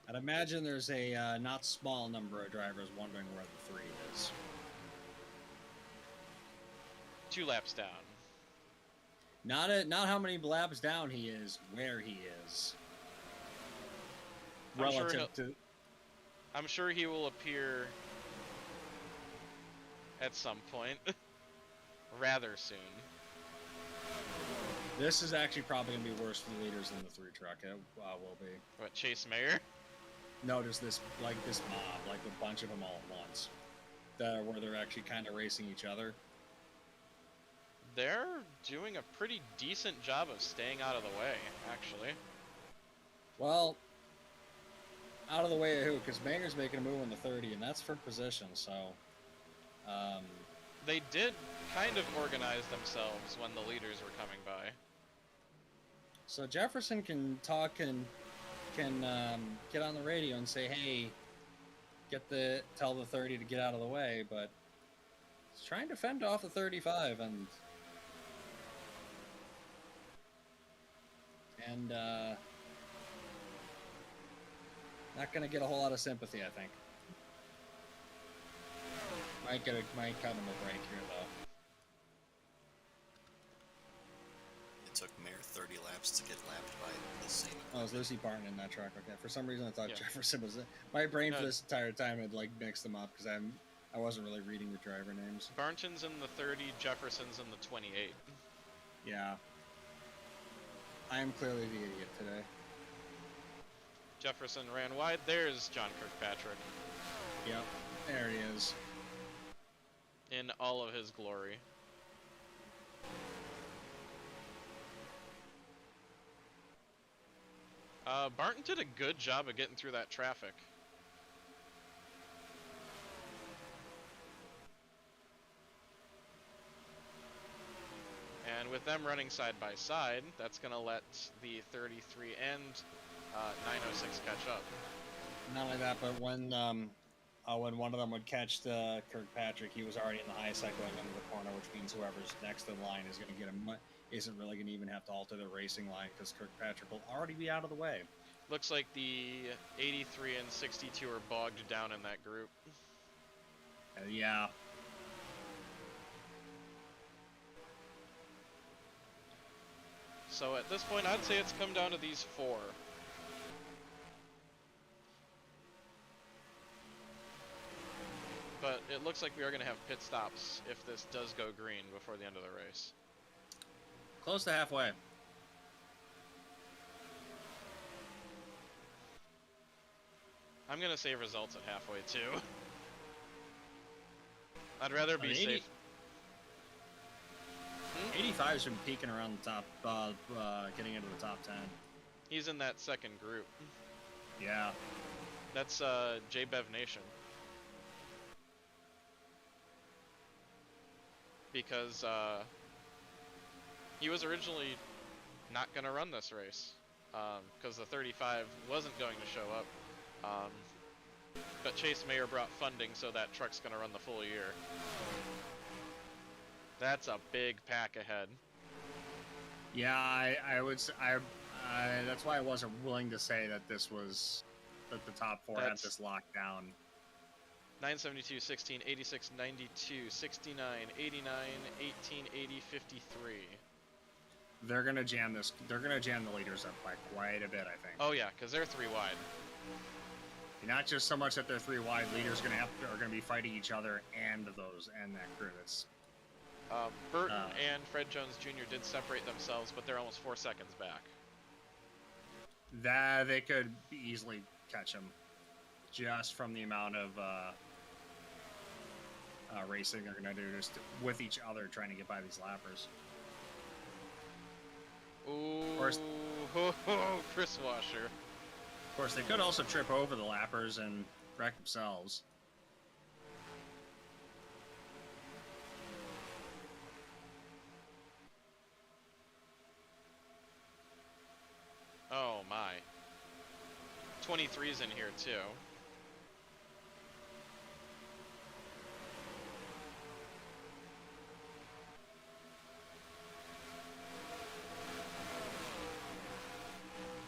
I'd imagine there's a not small number of drivers wondering where the 3 is. 2 laps down. Not how many laps down he is, where he is. I'm sure Relative to... I'm sure he will appear at some point. Rather soon. This is actually probably going to be worse for the leaders than the 3 truck. It will be. What, Chase Mayer? Notice this mob, like a bunch of them all at once. Where they're actually kind of racing each other. They're doing a pretty decent job of staying out of the way, actually. Well, out of the way of who? Because Mayer's making a move in the 30, and that's for position, so... They did kind of organize themselves when the leaders were coming by. So Jefferson can talk and can get on the radio and say, hey, tell the 30 to get out of the way, but he's trying to fend off the 35 and not going to get a whole lot of sympathy, I think. Might cut him a break here, though. It took Mayer 30 laps to get lapped by the same. Oh, it was Lucy Barton in that truck. Okay, for some reason I thought Yeah. Jefferson was it. My brain for No. this entire time had like mixed them up because I wasn't really reading the driver names. Barnton's in the 30, Jefferson's in the 28. Yeah. I am clearly the idiot today. Jefferson ran wide. There's John Kirkpatrick Yep, there he is. in all of his glory. Barton did a good job of getting through that traffic. And with them running side by side, that's going to let the 33 and 906 catch up. Not only that, but when one of them would catch the Kirkpatrick, he was already in the high side going into the corner, which means whoever's next to the line is going to get him. Isn't really going to even have to alter the racing line because Kirkpatrick will already be out of the way. Looks like the 83 and 62 are bogged down in that group. Yeah. So at this point, I'd say it's come down to these four. But it looks like we are going to have pit stops if this does go green before the end of the race. Close to halfway. I'm going to say results at halfway too. I'd rather be 80 safe. 85's been peeking around the top, getting into the top 10. He's in that second group. Yeah. That's JBev Nation. Because he was originally not going to run this race because the 35 wasn't going to show up. But Chase Mayer brought funding, so that truck's going to run the full year. That's a big pack ahead. Yeah, I would. That's why I wasn't willing to say that the top four had this locked down. 972, 16, 86, 92, 69, 89, 18, 80, 53. They're gonna jam this. They're gonna jam the leaders up by quite a bit, I think. Oh yeah, because they're three wide. Not just so much that they're three wide. Leaders are gonna be fighting each other and that crew. That's. Burton and Fred Jones Jr. did separate themselves, but they're almost 4 seconds back. That they could easily catch them, just from the amount of racing they're gonna do just with each other, trying to get by these lappers. Ooh, course- Chris Washer. Of course, they could also trip over the lappers and wreck themselves. Oh my. 23's in here too.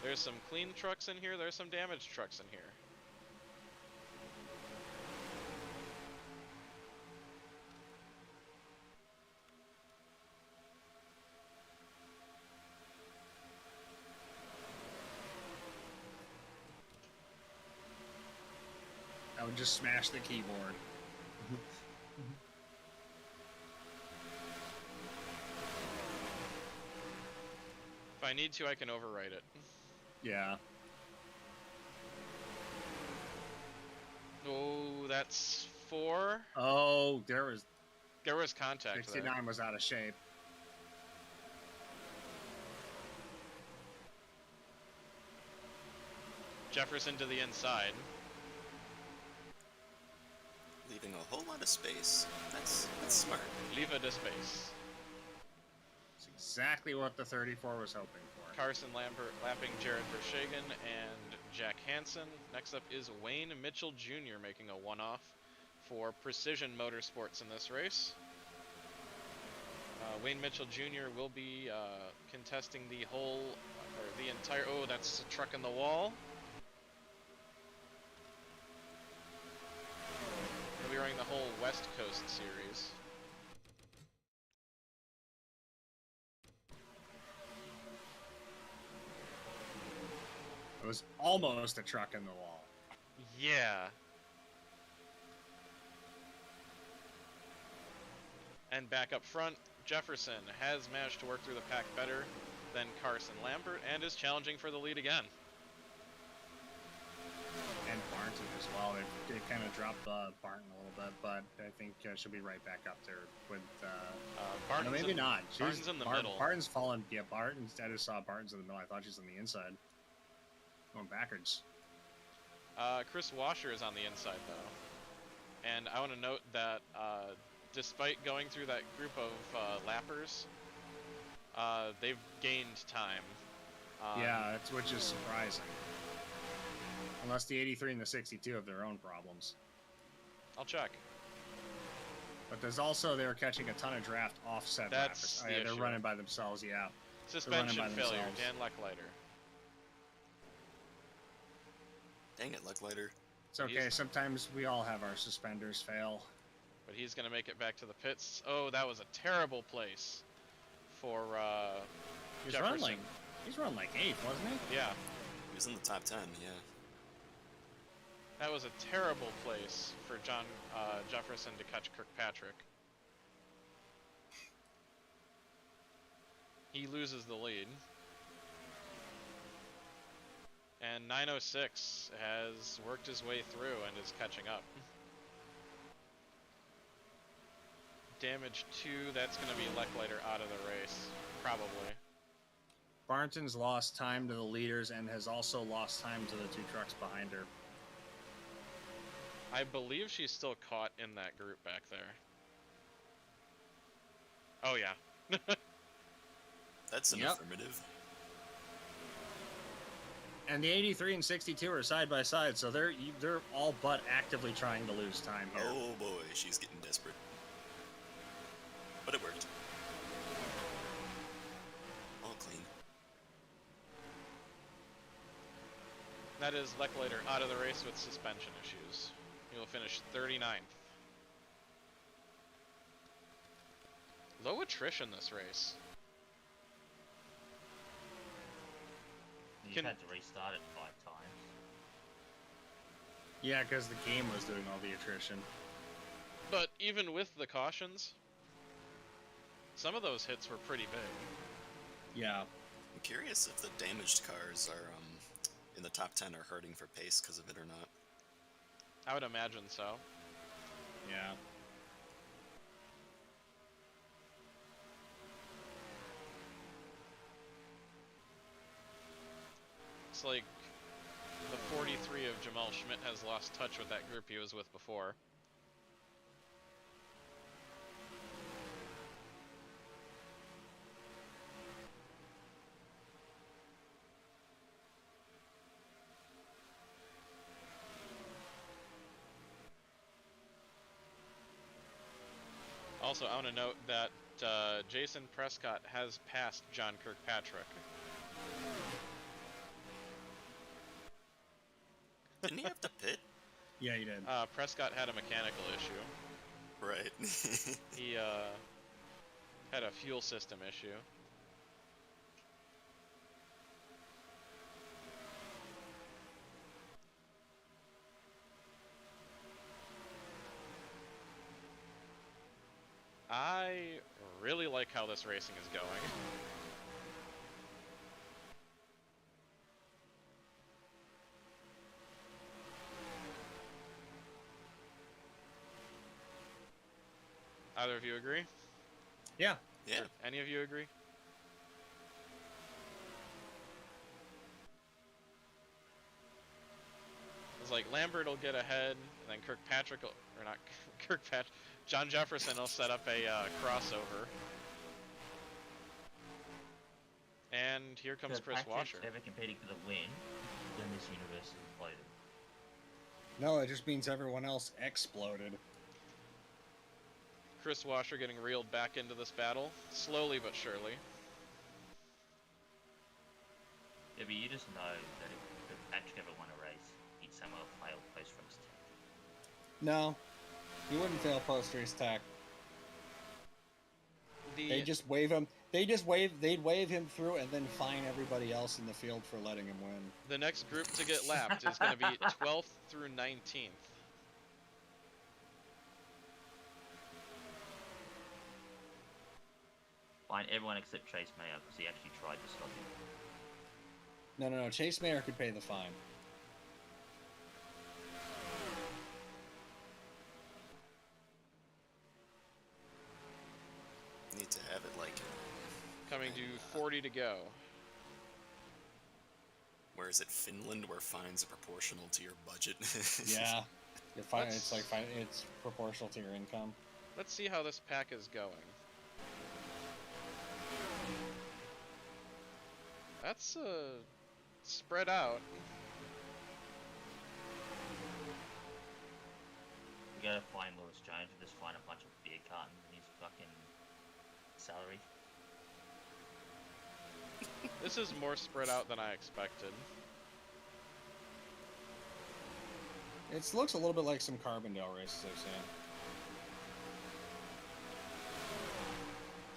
There's some clean trucks in here, there's some damaged trucks in here. I would just smash the keyboard. If I need to, I can overwrite it. Yeah. Oh, that's 4. Oh, there was Contact there. 69 was out of shape. Jefferson to the inside. Leaving a whole lot of space. That's smart. Leave it a space. It's exactly what the 34 was hoping for. Carson Lambert lapping Jared Vershagen and Jack Hansen. Next up is Wayne Mitchell Jr. making a one-off for Precision Motorsports in this race. Wayne Mitchell Jr. will be contesting the entire, oh, that's a truck in the wall. He'll be running the whole West Coast series. It was almost a truck in the wall. Yeah. And back up front, Jefferson has managed to work through the pack better than Carson Lambert and is challenging for the lead again. And Barnton as well. They kind of dropped Barton a little bit, but I think she'll be right back up there with. Barton's no, maybe not. Barton's in the middle. Barton's fallen. Yeah, Barton's. I just saw Barton's in the middle. I thought she's on the inside. Going backwards. Chris Washer is on the inside though, and I want to note that despite going through that group of lappers, they've gained time. Yeah, which is surprising. Unless the 83 and the 62 have their own problems. I'll check. But there's also, they were catching a ton of draft offset That's lappers. the They're issue. running by themselves, yeah. Suspension by failure, themselves. Dan Lecklider. Dang it, Lucklighter. It's okay, sometimes we all have our suspenders fail. But he's going to make it back to the pits. Oh, that was a terrible place for Jefferson. He's run like 8th, wasn't he? Yeah, He was in the top 10, yeah. that was a terrible place for John Jefferson to catch Kirkpatrick. He loses the lead. And 906 has worked his way through and is catching up. Damage 2, that's going to be Lecklighter out of the race, probably. Barnton's lost time to the leaders and has also lost time to the 2 trucks behind her. I believe she's still caught in that group back there. Oh yeah. That's an affirmative. And the 83 and 62 are side by side, so they're all but actively trying to lose time here. Oh boy, she's getting desperate. But it worked. All clean. That is Lecklighter out of the race with suspension issues. He will finish 39th. Low attrition this race. You've had to restart it 5 times. Yeah, because the game was doing all the attrition. But even with the cautions, some of those hits were pretty big. Yeah. I'm curious if the damaged cars are in the top 10 are hurting for pace because of it or not. I would imagine so. Yeah. It's like the 43 of Jamal Schmidt has lost touch with that group he was with before. Also, I want to note that Jason Prescott has passed John Kirkpatrick. Didn't he have to pit? Yeah, he did. Prescott had a mechanical issue. Right. He had a fuel system issue. I really like how this racing is going. Either of you agree? Yeah. Yeah. Any of you agree? It's like Lambert will get ahead, and then Kirkpatrick will, or not Kirkpatrick, John Jefferson will set up a crossover. And here comes Chris Washer. Ever competing for the win in this universe? No, it just means everyone else exploded. Chris Washer getting reeled back into this battle, slowly but surely. Yeah, but you just know that if Patrick ever won a race, he'd somehow fail post-race tech. No, he wouldn't fail post-race tech. They just wave him. They'd wave him through and then fine everybody else in the field for letting him win. The next group to get lapped is going to be 12th through 19th. Fine everyone except Chase Mayer because he actually tried to stop him. No. Chase Mayer could pay the fine. Need to have it like. Coming to 40 to go. Where is it? Finland, where fines are proportional to your budget. Yeah, you're fine. It's like fine. It's proportional to your income. Let's see how this pack is going. That's spread out. You gotta find Lewis Jones and just find a bunch of beer cartons in his fucking salary. This is more spread out than I expected. It looks a little bit like some Carbondale races I've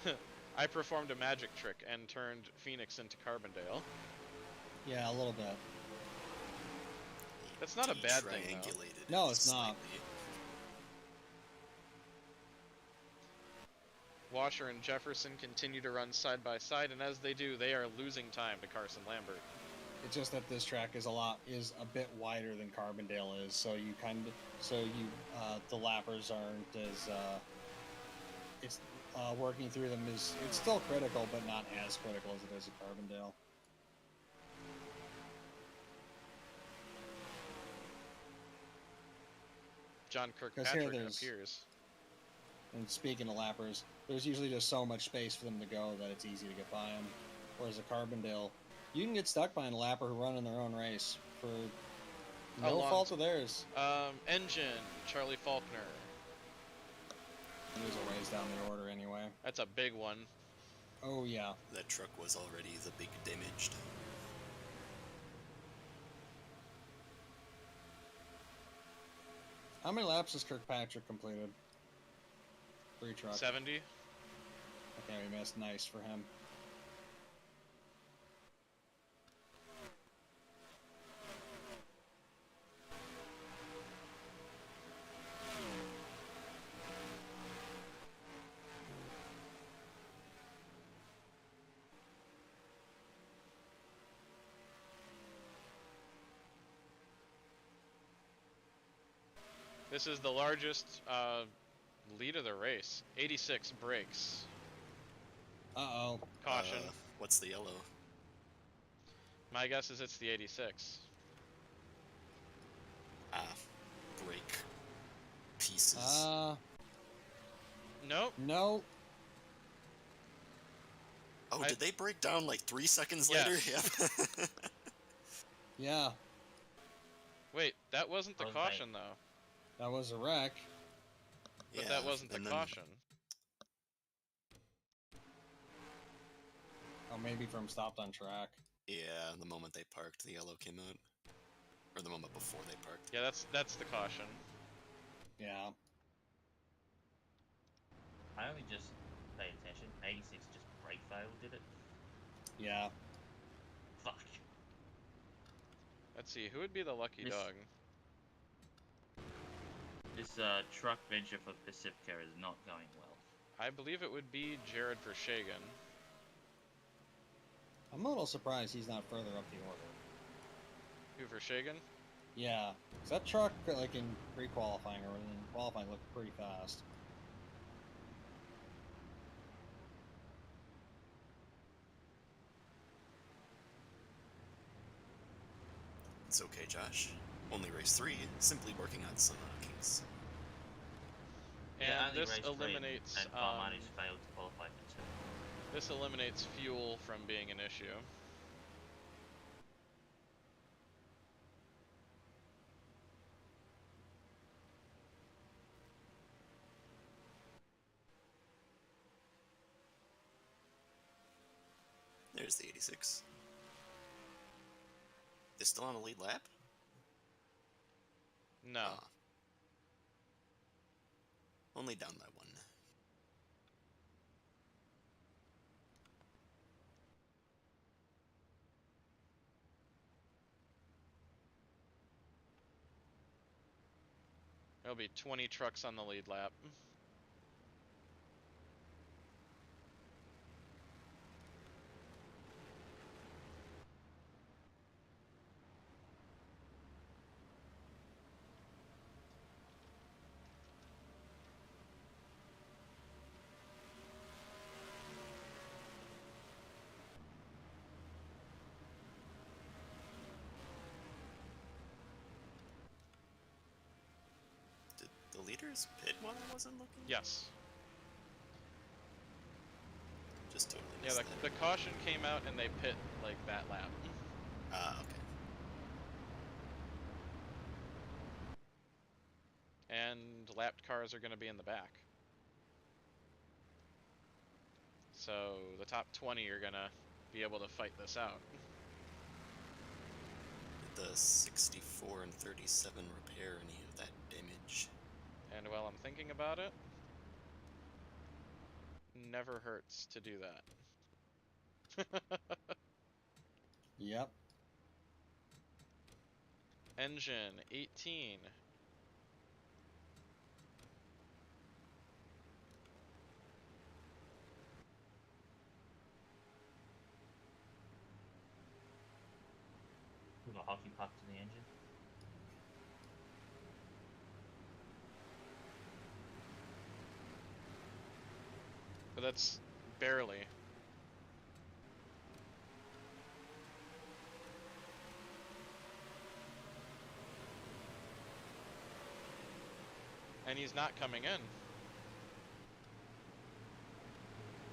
seen. I performed a magic trick and turned Phoenix into Carbondale. Yeah, a little bit. That's not a bad thing, though. Triangulated No, it's not. Washer and Jefferson continue to run side by side, and as they do, they are losing time to Carson Lambert. It's just that this track is a bit wider than Carbondale is, so the lappers aren't as it's working through them it's still critical, but not as critical as it is at Carbondale. John Kirkpatrick appears. And speaking of lappers, there's usually just so much space for them to go that it's easy to get by them. Whereas at Carbondale, you can get stuck behind a lapper who running their own race for no fault of theirs. Engine, Charlie Faulkner. He was a ways down the order anyway. That's a big one. Oh yeah. That truck was already the big damaged. How many laps has Kirkpatrick completed? 3 trucks. 70. Okay, we missed. Nice for him. This is the largest lead of the race. 86 breaks. Uh-oh. Caution. What's the yellow? My guess is it's the 86. Brake pieces. Nope. No. Oh, did they break down like 3 seconds Yes. later? Yeah. Yeah, Wait, that wasn't the Okay. caution, though. that was a wreck. But Yeah, that wasn't the and then- caution. Oh, maybe from stopped on track. Yeah, the moment they parked, the yellow came out. Or the moment before they parked. Yeah, that's the caution. Yeah. I only just paid attention. 86 just brake fail, did it? Yeah. Fuck. Let's see, who would be the lucky This- dog? This truck venture for Pacifica is not going well. I believe it would be Jared Vershagen. I'm a little surprised he's not further up the order. Who, Vershagen? Yeah. 'Cause that truck, like in pre-qualifying or in qualifying, looked pretty fast. It's okay, Josh. Only race 3, simply working on some kinks. And Yeah, only this race 3 eliminates and Farmani's failed to qualify for 2. this eliminates fuel from being an issue. There's the 86. They're still on a lead lap? No. Ah. Only down by one. There'll be 20 trucks on the lead lap. Did the leaders pit while I wasn't looking? Yes. Just totally Yeah, missed the that. caution came out and they pit like that lap. Ah, okay. And lapped cars are going to be in the back. So the top 20 are going to be able to fight this out. Did the 64 and 37 repair any of that damage? And while I'm thinking about it, never hurts to do that. Yep. Engine 18. With a hockey puck to the engine. But that's barely. And he's not coming in.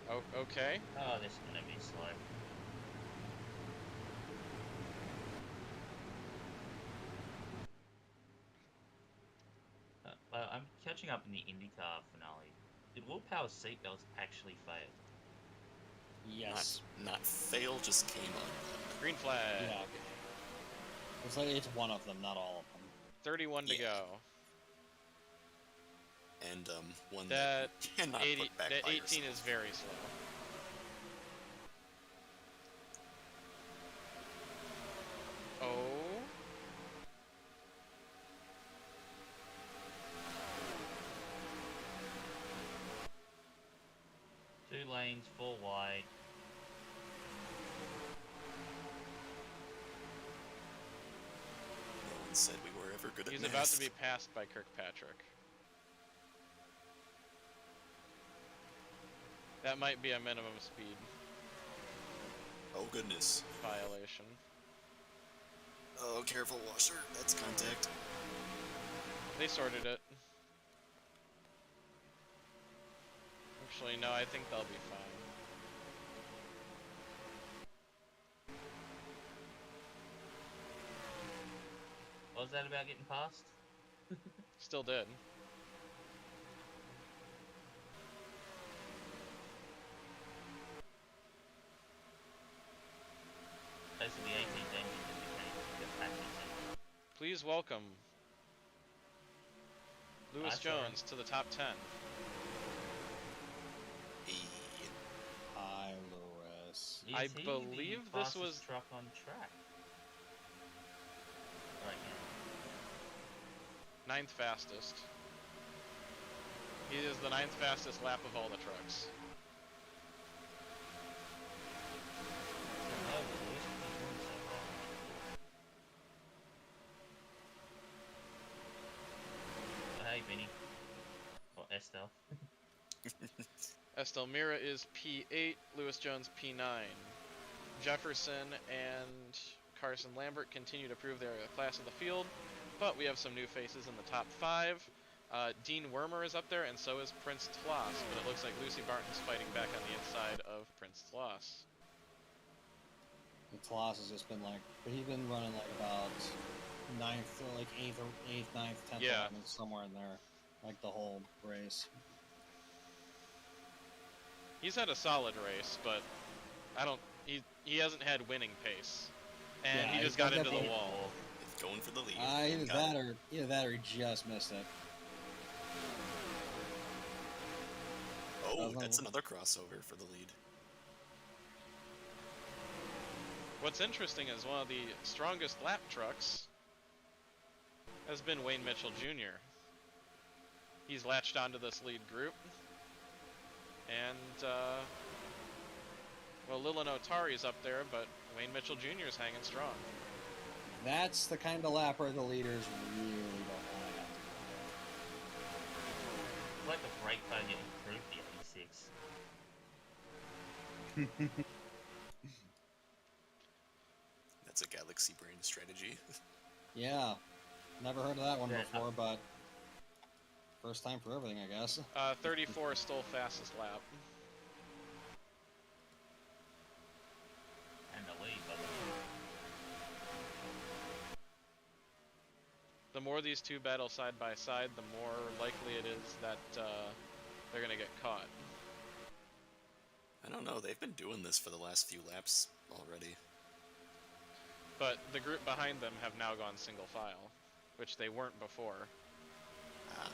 Oh, okay. Oh, this is gonna be slow. I'm catching up in the IndyCar finale. Did Will Power's seatbelts actually fail? Yes. Not fail, just came on. Green flag. Yeah. It's like it's one of them, not all of them. 31 to Yeah. go. And one That you cannot 80, put back that by 18 yourself. is very slow. Oh. Two lanes, four wide. No one said we were ever good at He's math. about to be passed by Kirkpatrick. That might be a minimum speed Oh goodness. violation. Oh, careful, washer. That's contact. They sorted it. Actually, no, I think they'll be fine. What was that about getting past? Still did. Basically, 18's engine just became the package. Please welcome Lewis Nice run. Jones to the top 10. Hi, Lewis. Is I he believe the this fastest was- truck on track right now. 9th fastest. He is the 9th fastest lap of all the trucks. Oh, Lewis is doing so well. Oh, hey, Vinny. Or Estelle. Estel Mira is P8, Lewis Jones P9. Jefferson and Carson Lambert continue to prove they're a class of the field, but we have some new faces in the top 5. Dean Wormer is up there, and so is Prince Tloss, but it looks like Lucy Barton's fighting back on the inside of Prince Tloss. And Tloss has just been like, he's been running like about 9th, like 8th, 9th, 10th, Yeah. 11th, somewhere in there, like the whole race. He's had a solid race, but I don't he hasn't had winning pace, and Yeah, he he just got into the definitely- wall. It's going for the lead. Either Got that it. or he just missed it. Oh, Doesn't- that's another crossover for the lead. What's interesting is one of the strongest lap trucks has been Wayne Mitchell Jr. He's latched onto this lead group, and well, Lilin Otari's up there, but Wayne Mitchell Jr. is hanging strong. That's the kind of lapper the leaders really don't want to have to Let the brake failure improve the 86. That's a Galaxy Brain strategy. Yeah, never heard of that one Yeah, before, but first time for everything, I guess. 34 is still fastest lap. And the lead, but The more these two battle side by side, the more likely it is that they're gonna get caught. I don't know, they've been doing this for the last few laps already. But the group behind them have now gone single file, which they weren't before. Ah.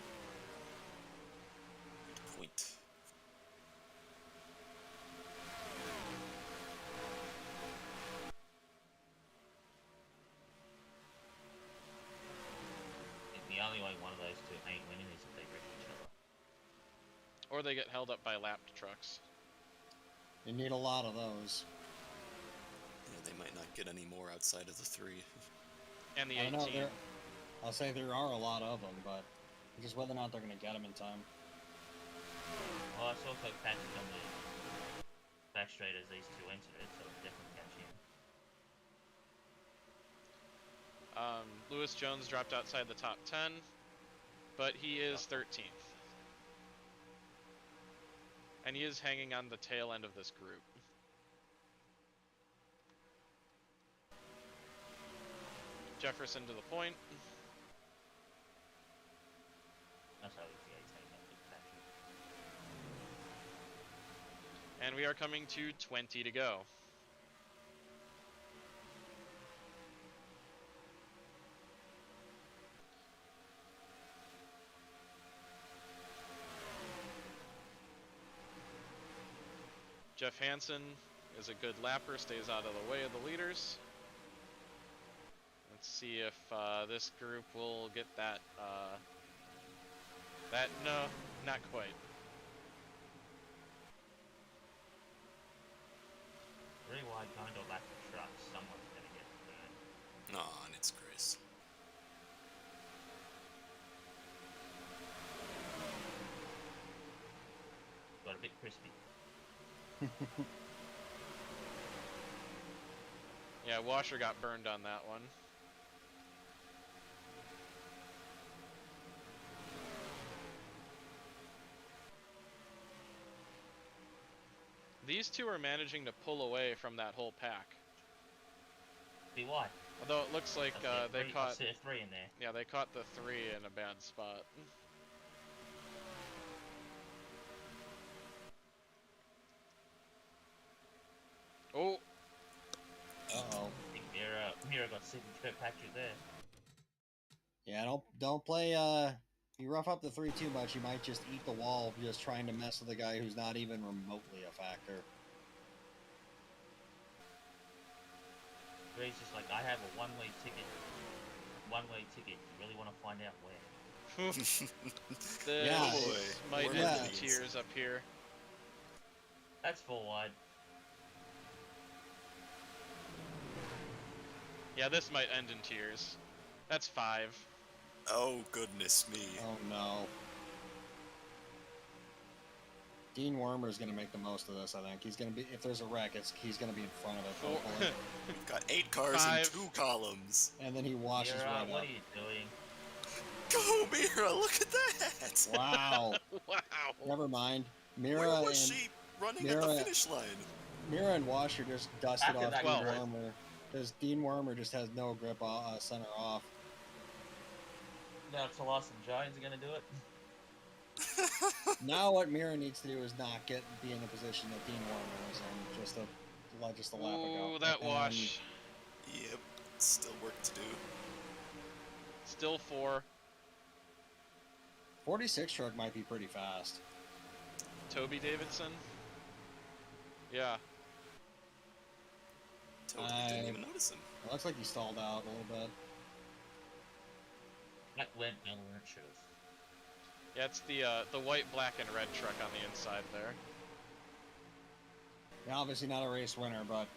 Good point. the only way one of those two ain't winning is if they wreck each other. Or they get held up by lapped trucks. You need a lot of those. Yeah, they might not get any more outside of the 3. And the I don't know, 18. I'll say there are a lot of them, but just whether or not they're going to get them in time. Well, it's also catching on the back straight as these two entered it, so it's definitely catching. Lewis Jones dropped outside the top 10, but he is 13th. And he is hanging on the tail end of this group. Jefferson to the point. That's how easy I take that big catching. And we are coming to 20 to go. Jeff Hansen is a good lapper, stays out of the way of the leaders. Let's see if this group will get that, no, not quite. Really wide going to lack of trucks, someone's gonna get burned. Aw, and it's Chris. Got a bit crispy. Yeah, Washer got burned on that one. These two are managing to pull away from that whole pack. See why? Although it looks like they I caught, see a 3 in there. yeah, they caught the 3 in a bad spot. Oh, Uh-oh. I think Mira got signature Patrick there. Yeah, don't play, you rough up the 3 too much, you might just eat the wall just trying to mess with a guy who's not even remotely a factor. He's just like, I have a one-way ticket. One-way ticket. You really want to find out where? this Yeah, might More end yeah. in tears up here. That's 4 wide. Yeah, this might end in tears. That's 5. Oh, goodness me. Oh no. Dean Wormer is going to make the most of this, I think. He's going to be, if there's a wreck, he's going to be in front of it. Four. hopefully. We've got 8 cars 5. and 2 columns. And then he washes Mira, right what up. are you doing? Go, Mira, look at that! Wow. Wow. Never mind. Where Mira was and she running at the Mira- finish line? Mira and Washer just dusted Back in off that Dean car. Wormer. Because Dean Wormer just has no grip center off. Now Toloss and Jones are going to do it. Now what Mira needs to do is not be in the position that Dean Wormer is in. Just to just a lap ago. Ooh, that And wash. Yep. Still work to do. Still 4. 46 truck might be pretty fast. Toby Davidson. Yeah. Totally didn't even notice him. It looks like he stalled out a little bit. That went and it should have. Yeah, it's the white, black, and red truck on the inside there. Yeah, obviously not a race winner, but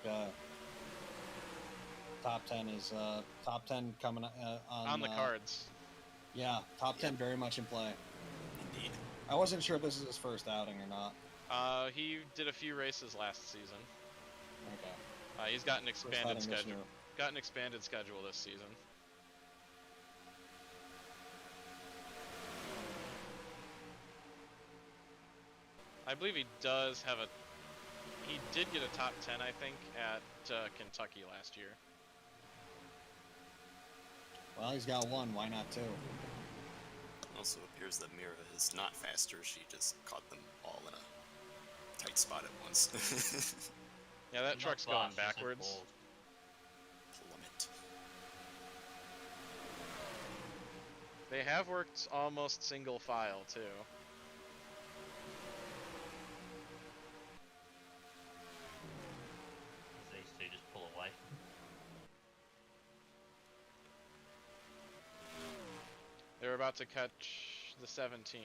top 10 is top 10 coming On the cards. Yeah, top 10 very much in play. Indeed. I wasn't sure if this is his first outing or not. He did a few races last season. Okay. He's got an First expanded outing this schedule. year. Got an expanded schedule this season. I believe he does have a. He did get a top 10, I think, at Kentucky last year. Well, he's got one. Why not two? Also appears that Mira is not faster. She just caught them all in a tight spot at once. Yeah, that She's truck's not going fast, she's like backwards. bold. Plummet. They have worked almost single file, too. These two just pull away. They're about to catch the 17.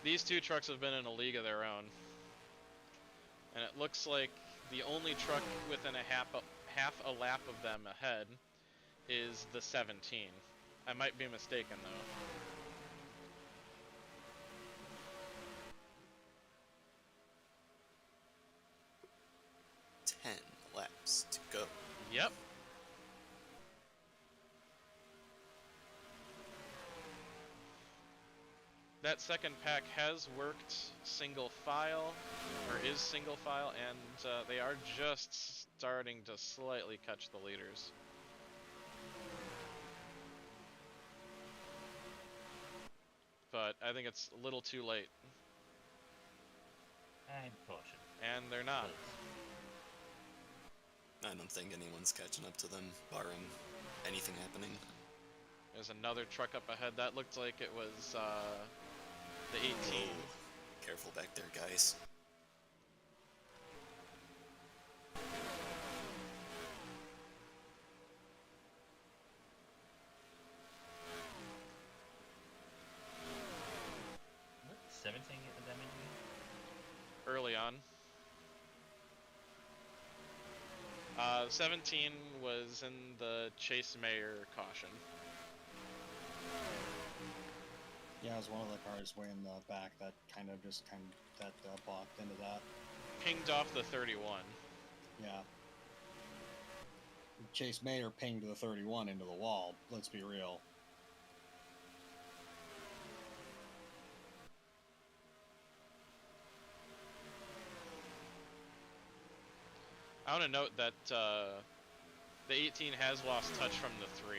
These two trucks have been in a league of their own. And it looks like the only truck within half a lap of them ahead is the 17. I might be mistaken, though. Ten laps to go. Yep. That second pack has worked single file, or is single file, and they are just starting to slightly catch the leaders. But I think it's a little too late, And caution. and they're not. Please. I don't think anyone's catching up to them, barring anything happening. There's another truck up ahead. That looked like it was the 18. Whoa. Careful back there, guys. What? 17 get the damage again? Early on. 17 was in the Chase Mayer caution. Yeah, it was one of the cars way in the back that blocked into that. Pinged off the 31. Yeah. Chase Mayer pinged the 31 into the wall. Let's be real. I want to note that the 18 has lost touch from the 3.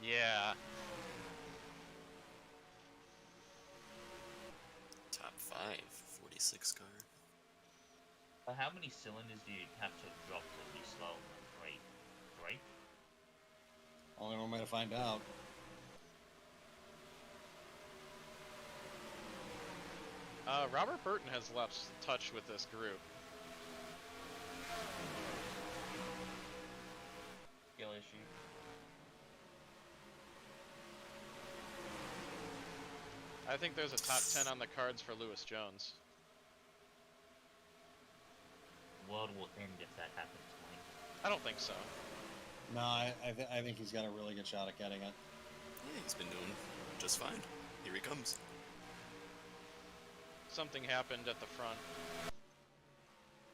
Yeah. Top 5, 46 car. But how many cylinders do you have to drop to be slow? 3? 3? Only one way to find out. Robert Burton has lost touch with this group. Skill issue. I think there's a top 10 on the cards for Lewis Jones. World will end if that happens, Wayne. I don't think so. No, I think he's got a really good shot at getting it. Yeah, he's been doing just fine. Here he comes. Something happened at the front.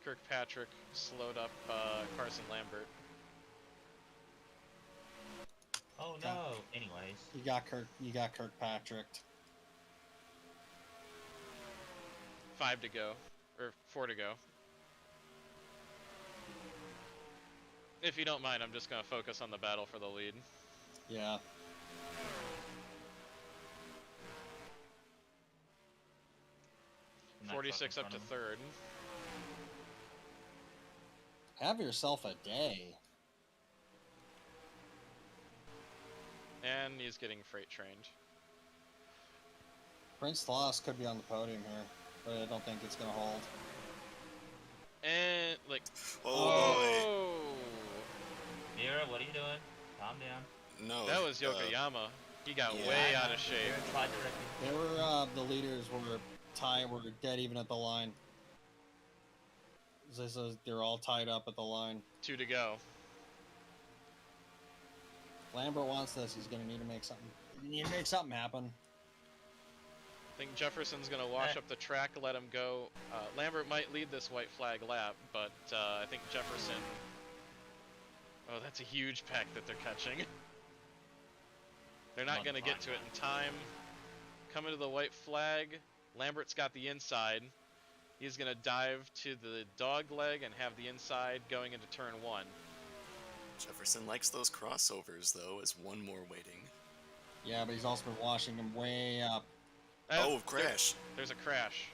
Kirkpatrick slowed up Carson Lambert. Oh no! Anyways. You got Kirkpatrick. 5 to go. Or 4 to go. If you don't mind, I'm just going to focus on the battle for the lead. Yeah. And that truck in 46 up front to of him. third. Have yourself a day. And he's getting freight trained. Prince Thlos could be on the podium here, but I don't think it's going to hold. And, like, Oh, Mira, what are you doing? Calm down. boy. No. that was Yokoyama. He got yeah. way I out know. of shape. Mira tried to wreck you. They were, the leaders were dead even at the line. They're all tied up at the line. 2 to go. Lambert wants this. He's going to need to make something. You need to make something happen. I think Jefferson's going to wash up the track, let him go. Lambert might lead this white flag lap, but I think Jefferson... Oh, that's a huge pack that they're catching. They're not going to get to it in time. Coming to the white flag. Lambert's got the inside. He's going to dive to the dog leg and have the inside going into turn 1. Jefferson likes those crossovers, though, as one more waiting. Yeah, but he's also been washing him way up. Oh, crash. There's a crash.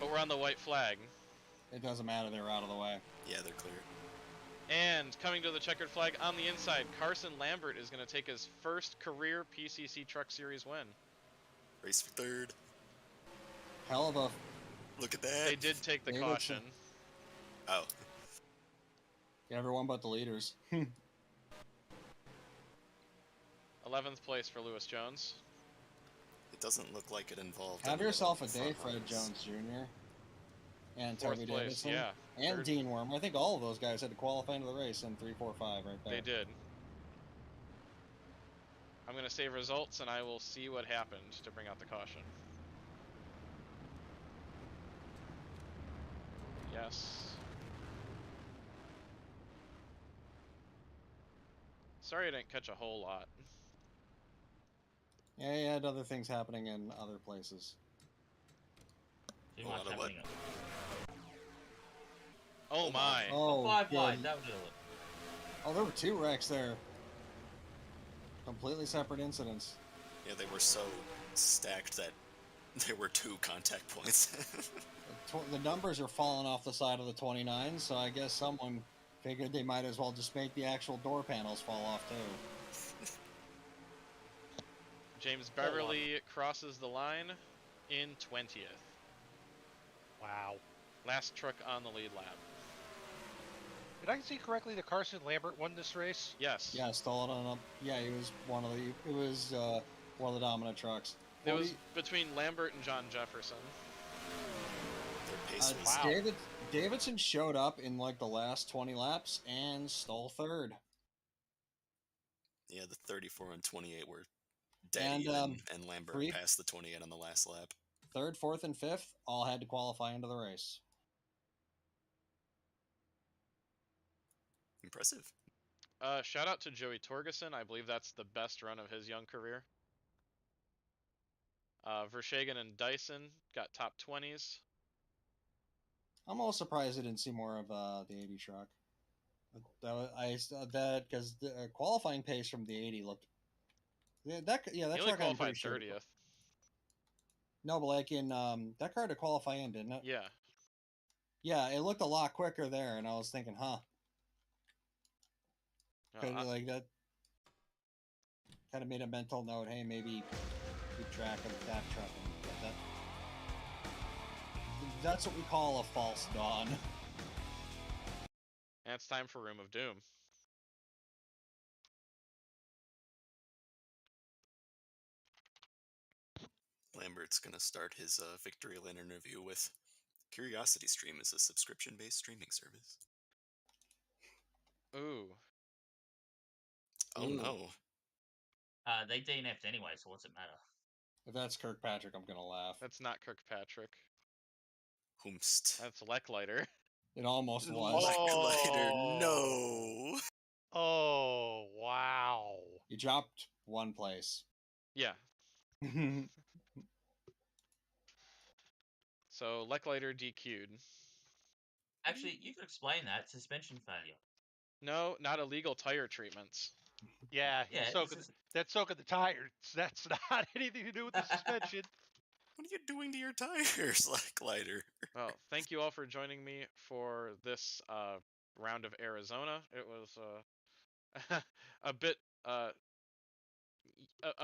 But we're on the white flag. It doesn't matter. They're out of the way. Yeah, they're clear. And coming to the checkered flag on the inside, Carson Lambert is going to take his first career PCC Truck Series win. Race for third. Hell of a... Look at that. They did take the Davidson. caution. Oh. Everyone but the leaders. 11th place for Lewis Jones. It doesn't look like it involved. Have any yourself a of the day, front Fred runners. Jones Jr. And 4th Toby place, Davidson. yeah. And Third. Dean Worm. I think all of those guys had to qualify into the race in 3, 4, 5 right there. They did. I'm going to save results and I will see what happened to bring out the caution. Yes. Sorry I didn't catch a whole lot. Yeah, he had other things happening in other places. Too A much lot of what? happening. Oh my. Oh, Five good. wide, that would do it. Oh, there were 2 wrecks there. Completely separate incidents. Yeah, they were so stacked that there were 2 contact points. The numbers are falling off the side of the 29, so I guess someone figured they might as well just make the actual door panels fall off too. James Beverly crosses the line in 20th. Wow. Last truck on the lead lap. Did I see correctly that Carson Lambert won this race? Yes. Yeah, stalled on up. Yeah, he was one of the. It was one of the dominant trucks. It was between Lambert and John Jefferson. Their pace was... Wow. Davidson showed up in like the last 20 laps and stole third. Yeah, the 34 and 28 were dead even, and Lambert passed the 28 on the last lap. 3rd, 4th, and 5th all had to qualify into the race. Impressive. Shout out to Joey Torgeson. I believe that's the best run of his young career. Vershegen and Dyson got top 20s. I'm almost surprised I didn't see more of the 80 truck. That because the qualifying pace from the 80 looked. That He only truck I'm qualified pretty sure. 30th. No, but like in that car to qualify in, didn't it? Yeah. Yeah, it looked a lot quicker there, and I was thinking, huh? Like that. Kind of made a mental note. Hey, maybe keep track of that truck. But that's what we call a false dawn. And it's time for Room of Doom. Lambert's gonna start his victory lane interview with Curiosity Stream is a subscription-based streaming service. Ooh. Oh Ooh. no. They DNF'd anyway, so what's it matter? If that's Kirkpatrick, I'm gonna laugh. That's not Kirkpatrick. Whomst. That's Leckliter. It almost was. Leckliter, no. Oh, wow. He dropped one place. Yeah. So Leckliter DQ'd. Actually, you could explain that suspension failure. No, not illegal tire treatments. Yeah, Yeah, that's soaking the tires. That's not anything to do with the suspension. What are you doing to your tires, Glider? Well, thank you all for joining me for this round of Arizona. It was a bit a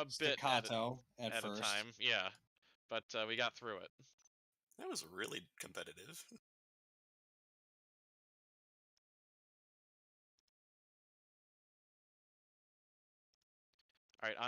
bit Staccato at at a first. time, yeah, but we got through it. That was really competitive.